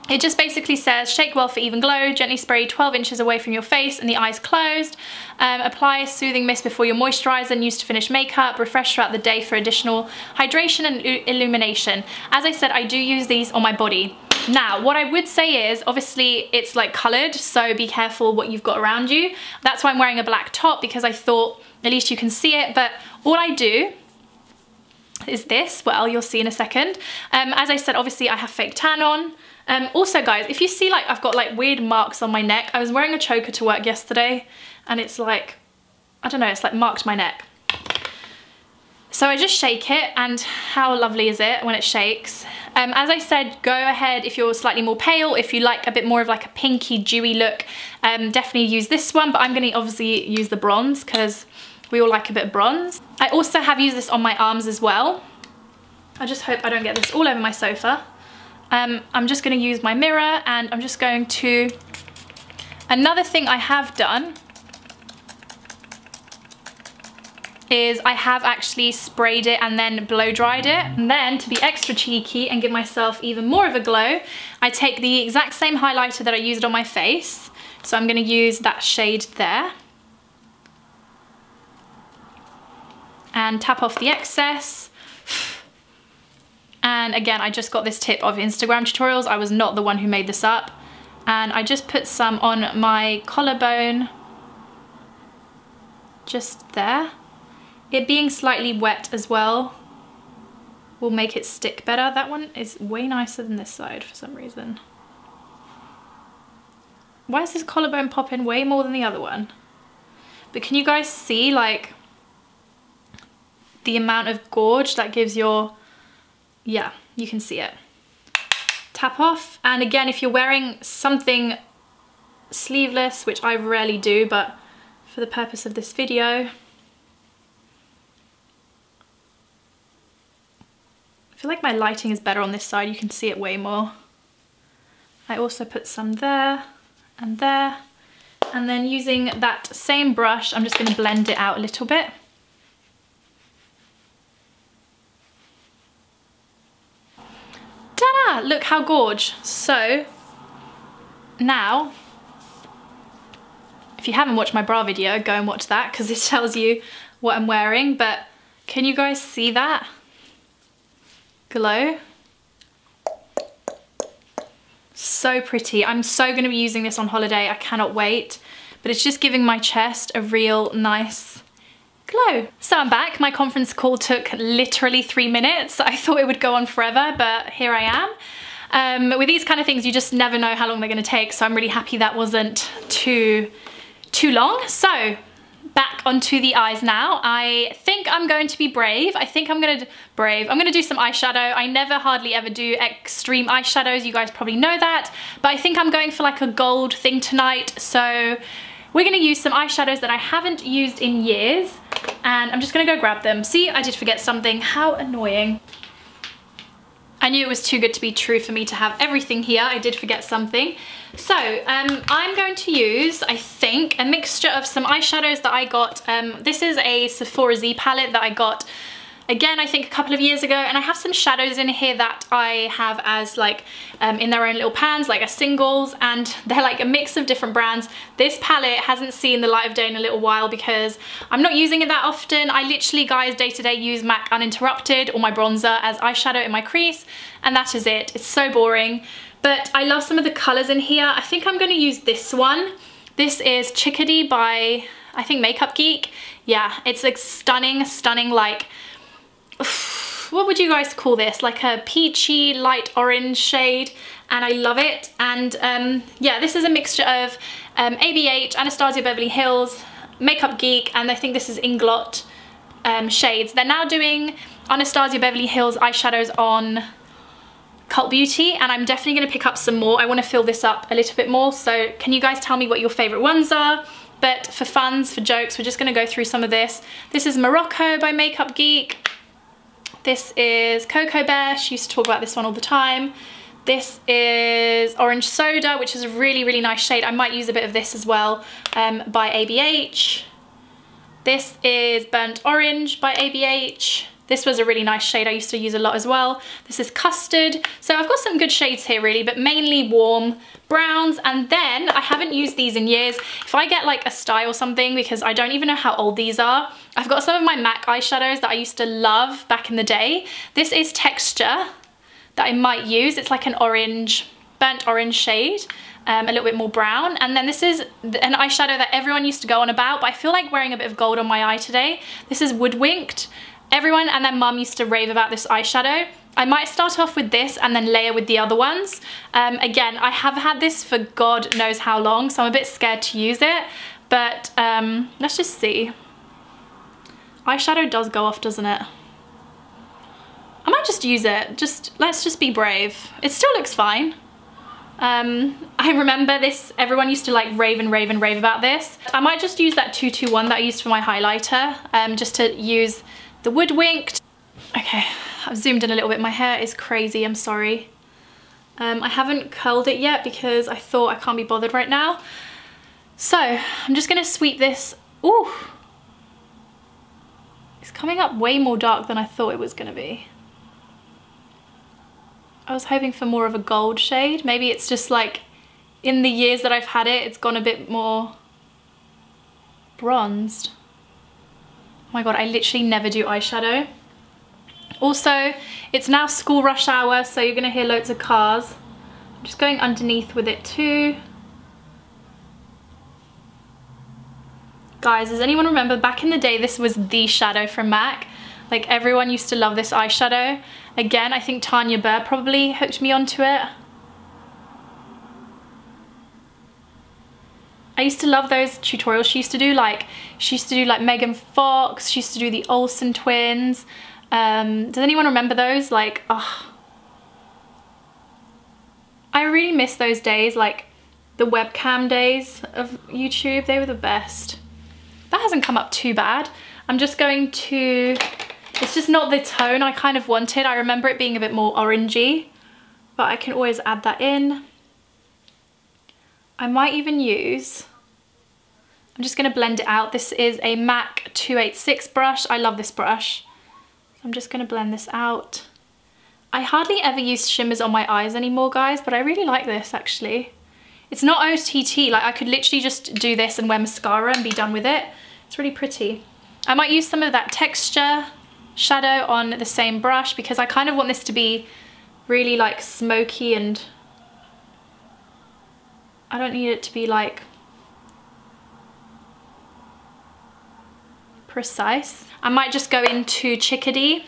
It just basically says, shake well for even glow, gently spray 12 inches away from your face and the eyes closed. Apply a soothing mist before your moisturizer and use to finish makeup. Refresh throughout the day for additional hydration and illumination. As I said, I do use these on my body. Now, what I would say is, obviously it's like colored, so be careful what you've got around you. That's why I'm wearing a black top, because I thought at least you can see it. But all I do is this, well, you'll see in a second. As I said, obviously I have fake tan on. Also guys, if you see like I've got like weird marks on my neck, I was wearing a choker to work yesterday and it's like, I don't know, it's like marked my neck. So I just shake it, and how lovely is it when it shakes? As I said, go ahead if you're slightly more pale, if you like a bit more of like a pinky dewy look, definitely use this one, but I'm gonna obviously use the bronze because we all like a bit of bronze. I also have used this on my arms as well. I just hope I don't get this all over my sofa. I'm just going to use my mirror, and I'm just going to... Another thing I have done is I have actually sprayed it and then blow dried it. And then, to be extra cheeky and give myself even more of a glow, I take the exact same highlighter that I used on my face. So I'm going to use that shade there. And tap off the excess. And again, I just got this tip of Instagram tutorials. I was not the one who made this up. And I just put some on my collarbone, just there. It being slightly wet as well will make it stick better. That one is way nicer than this side for some reason. Why is this collarbone popping way more than the other one? But can you guys see like the amount of gorge that gives your... Yeah, you can see it. Tap off, and again, if you're wearing something sleeveless, which I rarely do, but for the purpose of this video, I feel like my lighting is better on this side. You can see it way more. I also put some there, and then using that same brush, I'm just going to blend it out a little bit. Ta-da! Look how gorge. So now, if you haven't watched my bra video, go and watch that because it tells you what I'm wearing. But can you guys see that glow? So pretty. I'm so going to be using this on holiday. I cannot wait. But it's just giving my chest a real nice glow. So I'm back. My conference call took literally 3 minutes. I thought it would go on forever, but here I am. With these kind of things, you just never know how long they're going to take. So I'm really happy that wasn't too long. So back onto the eyes now. I think I'm going to be brave. I'm going to do some eyeshadow. I never hardly ever do extreme eyeshadows. You guys probably know that, but I think I'm going for like a gold thing tonight. So we're going to use some eyeshadows that I haven't used in years, and I'm just going to go grab them. See, I did forget something. How annoying. I knew it was too good to be true for me to have everything here. I did forget something. So I'm going to use, I think, a mixture of some eyeshadows that I got. This is a Sephora Z palette that I got again, I think a couple of years ago, and I have some shadows in here that I have as like in their own little pans, like as singles, and they're like a mix of different brands. This palette hasn't seen the light of day in a little while because I'm not using it that often. I literally, guys, day to day use MAC Uninterrupted or my bronzer as eyeshadow in my crease, and that is it. It's so boring, but I love some of the colors in here. I think I'm going to use this one. This is Chickadee by, I think, Makeup Geek. Yeah, it's like stunning, like, what would you guys call this? Like a peachy light orange shade, and I love it. And yeah, this is a mixture of ABH, Anastasia Beverly Hills, Makeup Geek, and I think this is Inglot shades. They're now doing Anastasia Beverly Hills eyeshadows on Cult Beauty, and I'm definitely going to pick up some more. I want to fill this up a little bit more, so can you guys tell me what your favorite ones are? But for funs, for jokes, we're just going to go through some of this. This is Morocco by Makeup Geek. This is Cocoa Bear. She used to talk about this one all the time. This is Orange Soda, which is a really, really nice shade. I might use a bit of this as well, by ABH. This is Burnt Orange by ABH. This was a really nice shade I used to use a lot as well. This is Custard. So I've got some good shades here really, but mainly warm browns. And then I haven't used these in years. If I get like a style or something, because I don't even know how old these are, I've got some of my MAC eyeshadows that I used to love back in the day. This is Texture that I might use. It's like an orange, burnt orange shade. A little bit more brown, and then this is an eyeshadow that everyone used to go on about, but I feel like wearing a bit of gold on my eye today. This is Woodwinked. Everyone and their mum used to rave about this eyeshadow. I might start off with this and then layer with the other ones. Again, I have had this for God knows how long, so I'm a bit scared to use it, but let's just see. Eyeshadow does go off, doesn't it? I might just use it. Let's just be brave. It still looks fine. I remember this, everyone used to like rave about this. I might just use that 221 that I used for my highlighter, just to use the Woodwinked. Okay, I've zoomed in a little bit. My hair is crazy, I'm sorry. I haven't curled it yet because I thought I can't be bothered right now. So I'm just gonna sweep this. Ooh, it's coming up way more dark than I thought it was gonna be. I was hoping for more of a gold shade. Maybe it's just like, in the years that I've had it, it's gone a bit more bronzed. Oh my God, I literally never do eyeshadow. Also, it's now school rush hour, so you're gonna hear loads of cars. I'm just going underneath with it too. Guys, does anyone remember back in the day, this was the shadow from MAC? Like everyone used to love this eyeshadow. Again, I think Tanya Burr probably hooked me onto it. I used to love those tutorials she used to do, like Megan Fox, she used to do the Olsen twins. Does anyone remember those? Like, oh, I really miss those days, like the webcam days of YouTube. They were the best. That hasn't come up too bad. I'm just going to, it's just not the tone I kind of wanted. I remember it being a bit more orangey, but I can always add that in. I might even use, I'm just gonna blend it out. This is a MAC 286 brush. I love this brush. I'm just gonna blend this out. I hardly ever use shimmers on my eyes anymore, guys, but I really like this actually. It's not OTT, like I could literally just do this and wear mascara and be done with it. It's really pretty. I might use some of that Texture shadow on the same brush because I kind of want this to be really like smoky, and I don't need it to be like precise. I might just go into Chickadee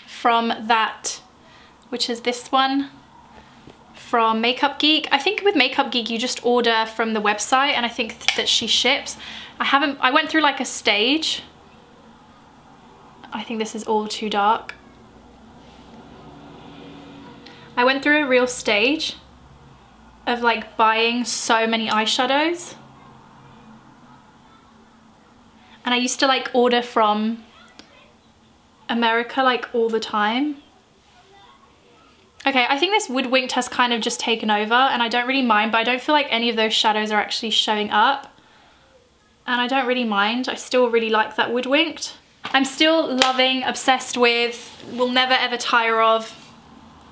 from that, which is this one from Makeup Geek. I think with Makeup Geek you just order from the website, and I think that she ships. I went through like a stage. I think this is all too dark. I went through a real stage of like buying so many eyeshadows, and I used to like order from America like all the time. Okay, I think this Woodwinked has kind of just taken over, and I don't really mind, but I don't feel like any of those shadows are actually showing up, and I don't really mind. I still really like that Woodwinked. I'm still loving, obsessed with, will never ever tire of,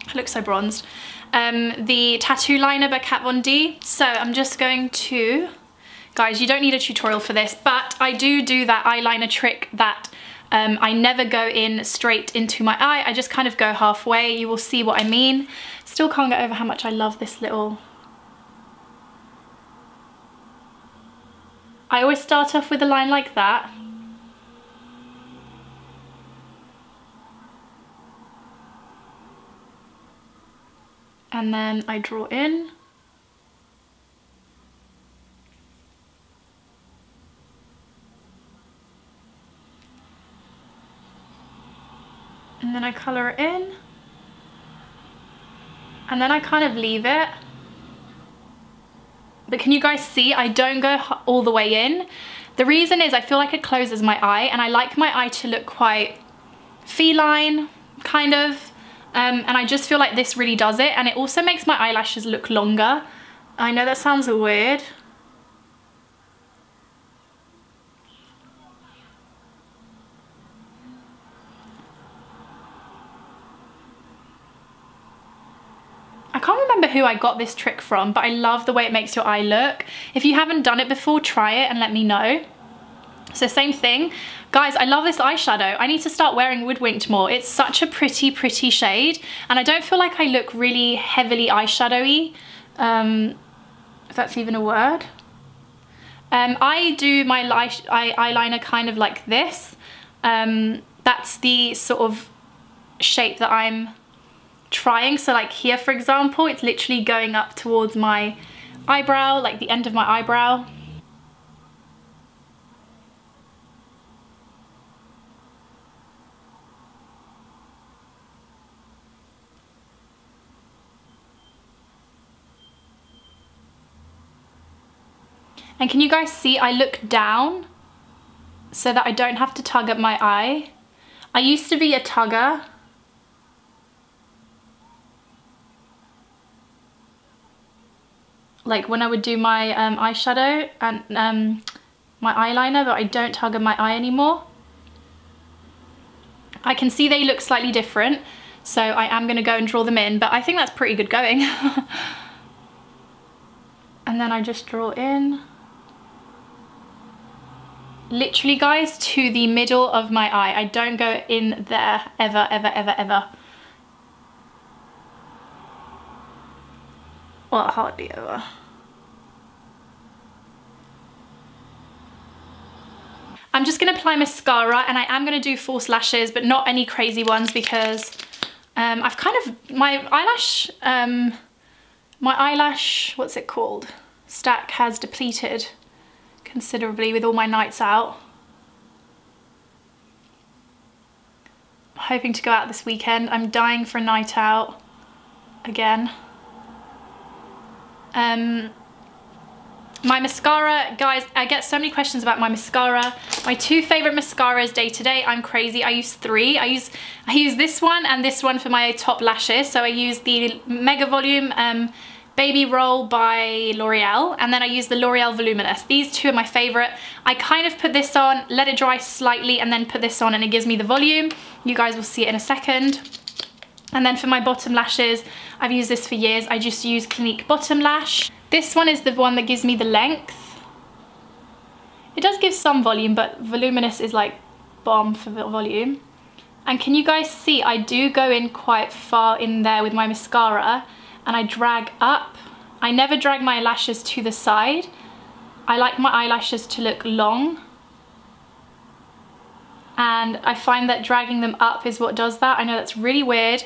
I look so bronzed, the tattoo liner by Kat Von D. So I'm just going to, guys, you don't need a tutorial for this, but I do that eyeliner trick that I never go in straight into my eye. I just kind of go halfway. You will see what I mean. Still can't get over how much I love this little... I always start off with a line like that. And then I draw in. And then I colour it in. And then I kind of leave it. But can you guys see, I don't go all the way in. The reason is I feel like it closes my eye, and I like my eye to look quite feline, kind of. And I just feel like this really does it, and it also makes my eyelashes look longer. I know that sounds weird. I can't remember who I got this trick from, but I love the way it makes your eye look. If you haven't done it before, try it and let me know. So same thing. Guys, I love this eyeshadow. I need to start wearing Woodwinked more. It's such a pretty, pretty shade. And I don't feel like I look really heavily eyeshadowy, if that's even a word. I do my eyeliner kind of like this. That's the sort of shape that I'm trying. So like here, for example, it's literally going up towards my eyebrow, like the end of my eyebrow. And can you guys see I look down so that I don't have to tug at my eye? I used to be a tugger. Like when I would do my eyeshadow and my eyeliner, but I don't tug at my eye anymore. I can see they look slightly different, so I am going to go and draw them in, but I think that's pretty good going. And then I just draw in. Literally, guys, to the middle of my eye. I don't go in there ever, ever, ever, ever. Well, hardly ever. I'm just going to apply mascara, and I am going to do false lashes, but not any crazy ones, because I've kind of, my eyelash, what's it called, stack has depleted considerably with all my nights out. I'm hoping to go out this weekend. I'm dying for a night out again. My mascara, guys, I get so many questions about my mascara. My two favorite mascaras day to day. I'm crazy. I use three. I use this one and this one for my top lashes. So I use the Mega Volume Baby Roll by L'Oreal, and then I use the L'Oreal Voluminous. These two are my favorite. I kind of put this on, let it dry slightly, and then put this on, and it gives me the volume. You guys will see it in a second. And then for my bottom lashes, I've used this for years. I just use Clinique Bottom Lash. This one is the one that gives me the length. It does give some volume, but Voluminous is like bomb for volume. And can you guys see, I do go in quite far in there with my mascara, and I drag up. I never drag my lashes to the side. I like my eyelashes to look long. And I find that dragging them up is what does that. I know that's really weird,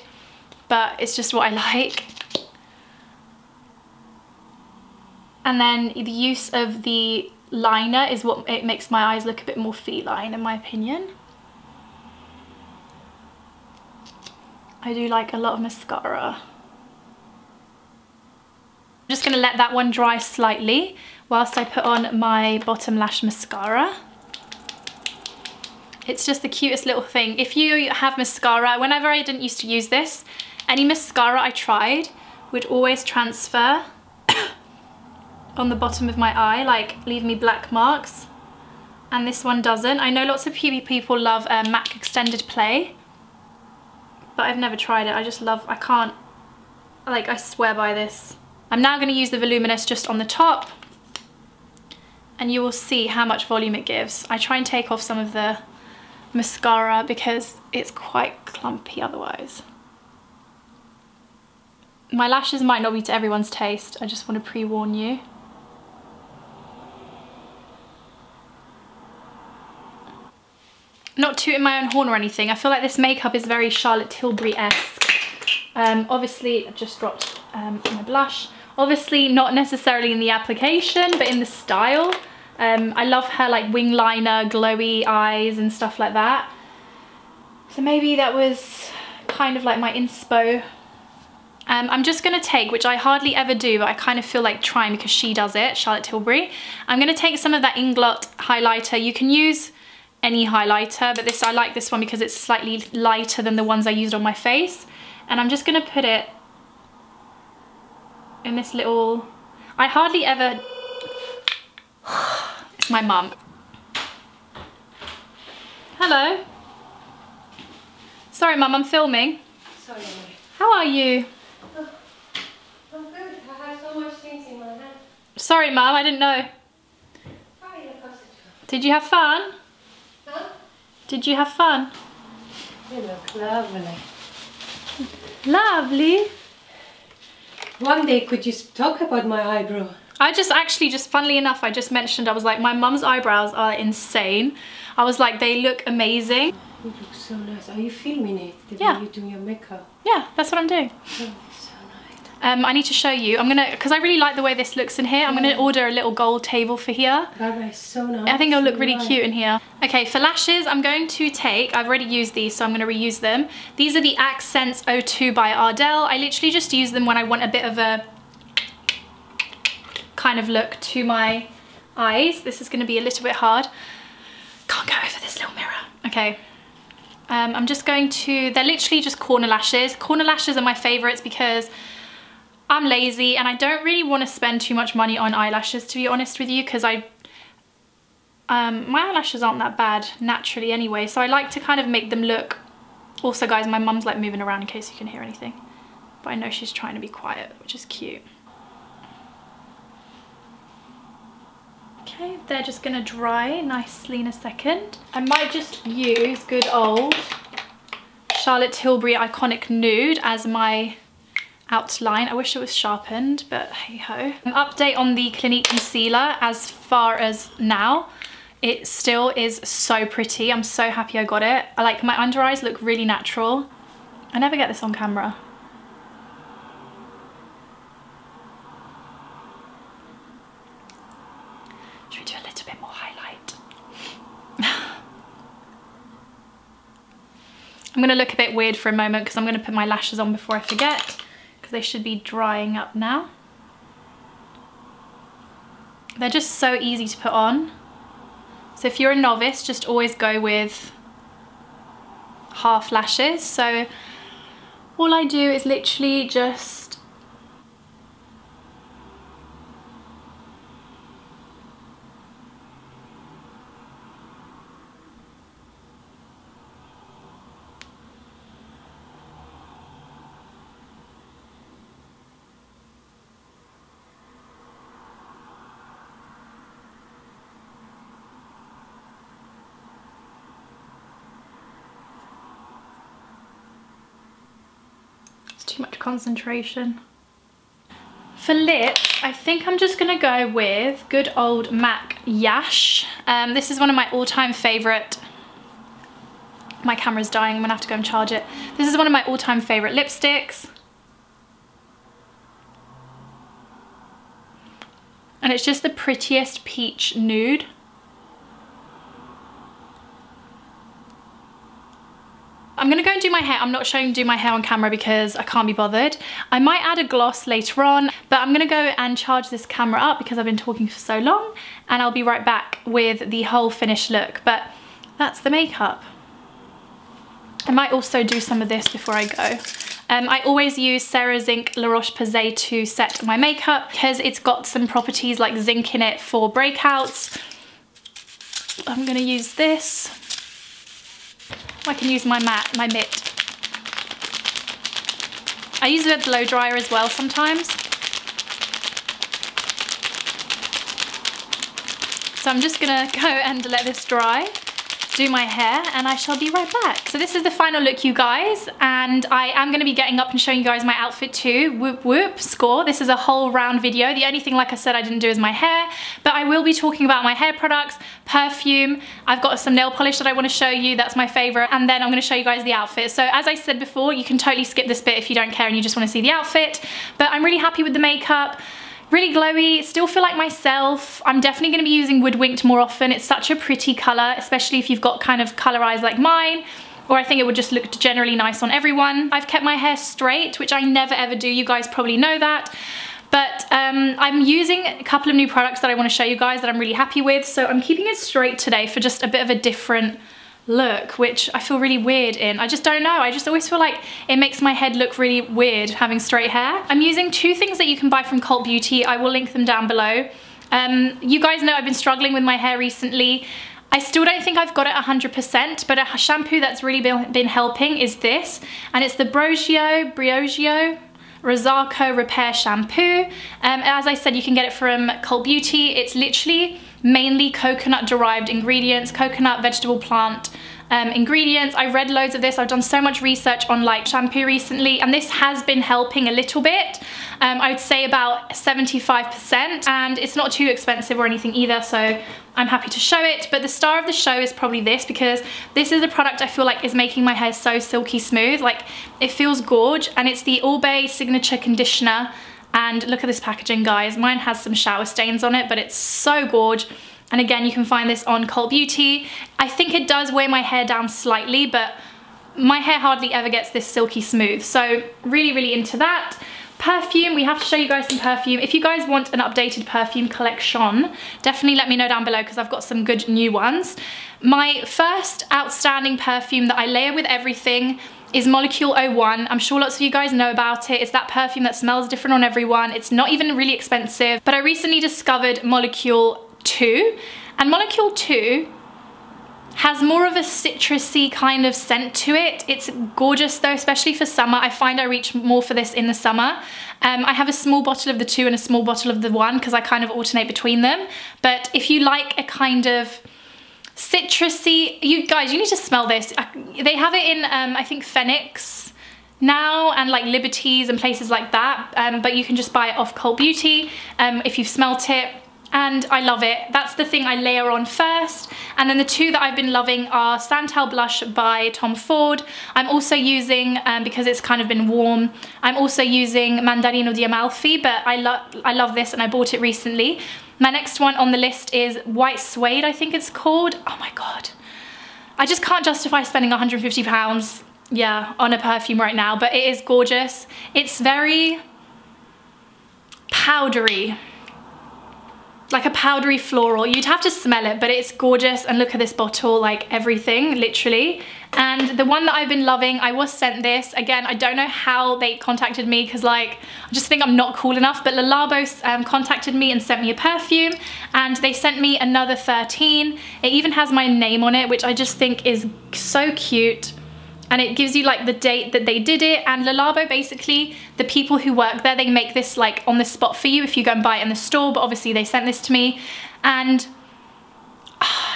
but it's just what I like. And then the use of the liner is what it makes my eyes look a bit more feline, in my opinion. I do like a lot of mascara. I'm just going to let that one dry slightly whilst I put on my bottom lash mascara. It's just the cutest little thing. If you have mascara, whenever I didn't used to use this, any mascara I tried would always transfer on the bottom of my eye, like leave me black marks. and this one doesn't. I know lots of people love MAC Extended Play, but I've never tried it. I just love, I can't, like, I swear by this. I'm now going to use the Voluminous just on the top, and you will see how much volume it gives. I try and take off some of the mascara because it's quite clumpy otherwise. My lashes might not be to everyone's taste. I just want to pre-warn you. Not tooting my own horn or anything. I feel like this makeup is very Charlotte Tilbury-esque. Obviously, I just dropped my blush. Obviously, not necessarily in the application, but in the style. I love her like wing liner, glowy eyes and stuff like that. So maybe that was kind of like my inspo. I'm just going to take, which I hardly ever do, but I kind of feel like trying because she does it, Charlotte Tilbury. I'm going to take some of that Inglot highlighter. You can use any highlighter, but this, I like this one because it's slightly lighter than the ones I used on my face. And I'm just going to put it in this little, I hardly ever, it's my mum. Hello. Sorry mum, I'm filming. Sorry, Emily. How are you? Oh, I'm good. I have so much things in my hand. Sorry mum, I didn't know. Did you have fun? Huh? Did you have fun? You look lovely. Lovely. One day could you talk about my eyebrow? I just funnily enough, I just mentioned, I was like, my mum's eyebrows are insane. I was like, they look amazing. You look so nice. Are you filming it? Yeah. You're doing your makeup? Yeah, that's what I'm doing. Oh, so nice. I need to show you. I'm gonna, because I really like the way this looks in here, I'm gonna order a little gold table for here. That is so nice. I think it'll look really cute in here. Okay, for lashes, I'm going to take, I've already used these, so I'm gonna reuse them. These are the Accents 02 by Ardell. I literally just use them when I want a bit of a kind of look to my eyes. This is gonna be a little bit hard. Can't go over this little mirror. Okay. I'm just going to, they're literally just corner lashes. Corner lashes are my favorites because I'm lazy and I don't really want to spend too much money on eyelashes, to be honest with you, because my eyelashes aren't that bad naturally anyway, so I like to kind of make them look. Also guys, my mum's like moving around in case you can hear anything, but I know she's trying to be quiet, which is cute. Okay, they're just gonna dry nicely in a second. I might just use good old Charlotte Tilbury Iconic Nude as my outline. I wish it was sharpened, but hey ho. An update on the Clinique concealer. As far as now, it still is so pretty. I'm so happy I got it. I like my under eyes look really natural. I never get this on camera. Should we do a little bit more highlight? I'm gonna look a bit weird for a moment because I'm gonna put my lashes on before I forget, because they should be drying up now. They're just so easy to put on. So if you're a novice, just always go with half lashes. So all I do is literally just too much concentration. For lips, I think I'm just gonna go with good old MAC Yash. This is one of my all-time favorite. My camera's dying, I'm gonna have to go and charge it. This is one of my all-time favorite lipsticks. And it's just the prettiest peach nude. I'm gonna go and do my hair. I'm not showing do my hair on camera because I can't be bothered. I might add a gloss later on, but I'm gonna go and charge this camera up because I've been talking for so long, and I'll be right back with the whole finished look. But that's the makeup. I might also do some of this before I go. I always use Sarah Zinc La Roche-Posay to set my makeup because it's got some properties like zinc in it for breakouts. I'm gonna use this. I can use my mitt. I use a blow dryer as well sometimes. So I'm just gonna go and let this dry, do my hair, and I shall be right back. So this is the final look, you guys, and I am gonna be getting up and showing you guys my outfit too. Whoop whoop, score. This is a whole round video. The only thing, like I said, I didn't do is my hair, but I will be talking about my hair products, perfume. I've got some nail polish that I wanna show you, that's my favorite, and then I'm gonna show you guys the outfit. So as I said before, you can totally skip this bit if you don't care and you just wanna see the outfit, but I'm really happy with the makeup. Really glowy, still feel like myself. I'm definitely gonna be using Woodwinked more often. It's such a pretty color, especially if you've got kind of color eyes like mine, or I think it would just look generally nice on everyone. I've kept my hair straight, which I never ever do. You guys probably know that. But I'm using a couple of new products that I wanna show you guys that I'm really happy with. So I'm keeping it straight today for just a bit of a different look, which I feel really weird in. I just don't know, I just always feel like it makes my head look really weird having straight hair. I'm using two things that you can buy from Cult Beauty. I will link them down below. You guys know I've been struggling with my hair recently. I still don't think I've got it 100%, but a shampoo that's really been helping is this, and it's the Briogeo Rosarco Repair Shampoo. As I said, you can get it from Cult Beauty. It's literally mainly coconut derived ingredients, coconut, vegetable, plant ingredients. I read loads of this. I've done so much research on like shampoo recently, and this has been helping a little bit. I would say about 75%, and it's not too expensive or anything either, so I'm happy to show it. But the star of the show is probably this, because this is a product I feel like is making my hair so silky smooth. Like, it feels gorge, and it's the All Bay Signature Conditioner. And look at this packaging, guys. Mine has some shower stains on it, but it's so gorge. And again, you can find this on Cult Beauty. I think it does weigh my hair down slightly, but my hair hardly ever gets this silky smooth. So really, really into that. Perfume, we have to show you guys some perfume. If you guys want an updated perfume collection, definitely let me know down below, because I've got some good new ones. My first outstanding perfume that I layer with everything is Molecule 01. I'm sure lots of you guys know about it. It's that perfume that smells different on everyone. It's not even really expensive, but I recently discovered Molecule 2, and Molecule 2 has more of a citrusy kind of scent to it. It's gorgeous though, especially for summer. I find I reach more for this in the summer. I have a small bottle of the 2 and a small bottle of the 1, because I kind of alternate between them. But if you like a kind of citrusy, you guys, you need to smell this. They have it in I think Phoenix now, and like Liberties and places like that, but you can just buy it off Cult Beauty if you've smelt it, and I love it. That's the thing I layer on first. And then the two that I've been loving are Santal Blush by Tom Ford. I'm also using, because it's kind of been warm, I'm also using Mandarino di Amalfi, but I love this and I bought it recently. My next one on the list is White Suede, I think it's called. Oh my God. I just can't justify spending £150, yeah, on a perfume right now, but it is gorgeous. It's very powdery, like a powdery floral. You'd have to smell it, but it's gorgeous. And look at this bottle, like everything, literally. And the one that I've been loving, I was sent this. Again, I don't know how they contacted me, because like, I just think I'm not cool enough, but Le Labo contacted me and sent me a perfume, and they sent me another 13. It even has my name on it, which I just think is so cute. And it gives you like the date that they did it. And Le Labo, basically, the people who work there, they make this like on the spot for you if you go and buy it in the store, but obviously they sent this to me. And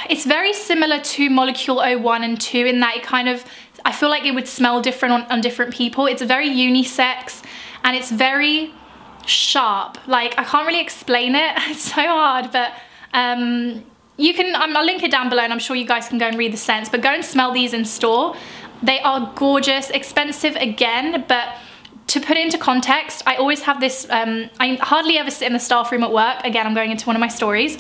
it's very similar to Molecule 01 and 2 in that it kind of, I feel like it would smell different on different people. It's very unisex, and it's very sharp. Like, I can't really explain it. It's so hard, but you can, I'll link it down below, and I'm sure you guys can go and read the scents, but go and smell these in store. They are gorgeous, expensive again, but to put it into context, I always have this, I hardly ever sit in the staff room at work. Again, I'm going into one of my stories.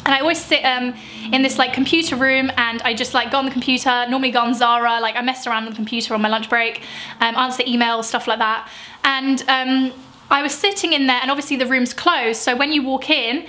And I always sit in this like computer room, and I just like go on the computer, normally go on Zara, like I mess around on the computer on my lunch break, answer emails, stuff like that. And I was sitting in there, and obviously the room's closed, so when you walk in,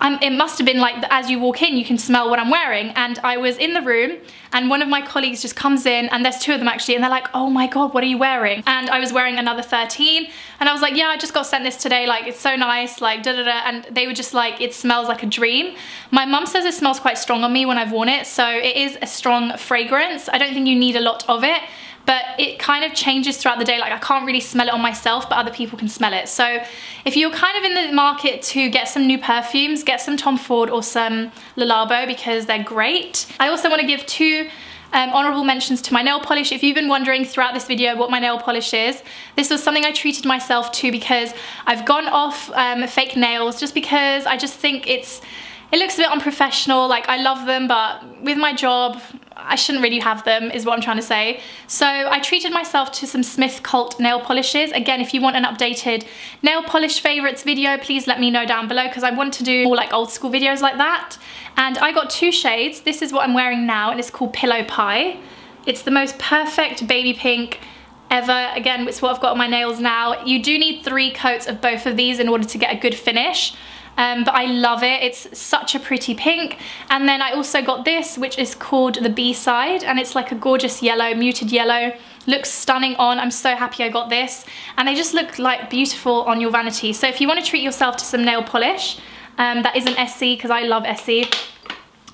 it must have been like as you walk in you can smell what I'm wearing, and I was in the room and one of my colleagues just comes in, and there's two of them actually, and they're like, oh my god, what are you wearing? And I was wearing another 13, and I was like, yeah, I just got sent this today, like it's so nice, like da da da, and they were just like, it smells like a dream. My mum says it smells quite strong on me when I've worn it, so it is a strong fragrance. I don't think you need a lot of it, but it kind of changes throughout the day. Like I can't really smell it on myself, but other people can smell it. So if you're kind of in the market to get some new perfumes, get some Tom Ford or some Le Labo because they're great. I also want to give two honorable mentions to my nail polish. If you've been wondering throughout this video what my nail polish is, this was something I treated myself to because I've gone off fake nails just because I just think it looks a bit unprofessional. Like I love them, but with my job, I shouldn't really have them is what I'm trying to say. So I treated myself to some Smith Cult nail polishes. Again, if you want an updated nail polish favorites video, please let me know down below because I want to do more like old school videos like that. And I got two shades. This is what I'm wearing now and it's called Pillow Pie. It's the most perfect baby pink ever. Again, it's what I've got on my nails now. You do need 3 coats of both of these in order to get a good finish. But I love it. It's such a pretty pink. And then I also got this, which is called the B-side, and it's like a gorgeous yellow, muted yellow. Looks stunning on. I'm so happy I got this. And they just look like beautiful on your vanity. So if you want to treat yourself to some nail polish, that is an Estee because I love Estee.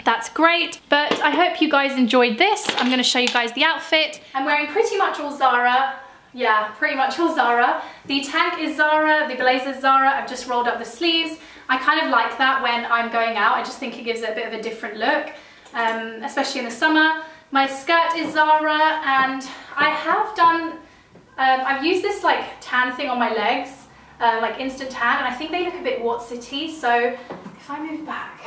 That's great. But I hope you guys enjoyed this. I'm going to show you guys the outfit. I'm wearing pretty much all Zara. Yeah, pretty much all Zara. The tank is Zara, the blazer is Zara. I've just rolled up the sleeves. I kind of like that when I'm going out. I just think it gives it a bit of a different look, especially in the summer. My skirt is Zara, and I have done, I've used this like tan thing on my legs, like instant tan, and I think they look a bit Watsity. So if I move back,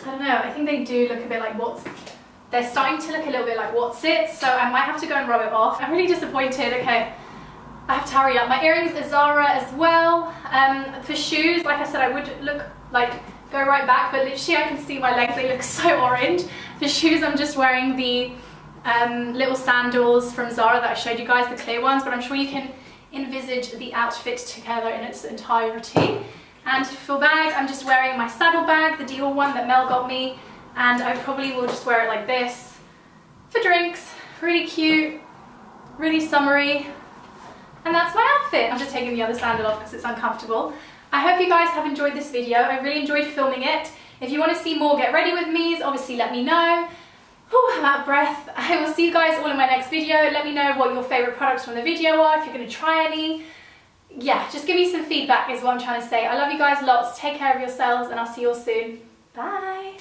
I don't know, I think they do look a bit like they're starting to look a little bit like Watsit, so I might have to go and rub it off. I'm really disappointed. Okay, I have to hurry up. My earrings are Zara as well. For shoes, like I said, I would look like go right back, but literally I can see my legs, they look so orange. For shoes, I'm just wearing the little sandals from Zara that I showed you guys, the clear ones, but I'm sure you can envisage the outfit together in its entirety. And for bag, I'm just wearing my saddle bag, the Dior one that Mel got me, and I probably will just wear it like this. For drinks, really cute, really summery. And that's my outfit. I'm just taking the other sandal off because it's uncomfortable. I hope you guys have enjoyed this video. I really enjoyed filming it. If you want to see more get ready with me's, obviously let me know. Whew, I'm out of breath. I will see you guys all in my next video. Let me know what your favourite products from the video are, if you're going to try any. Yeah, just give me some feedback is what I'm trying to say. I love you guys lots. Take care of yourselves and I'll see you all soon. Bye.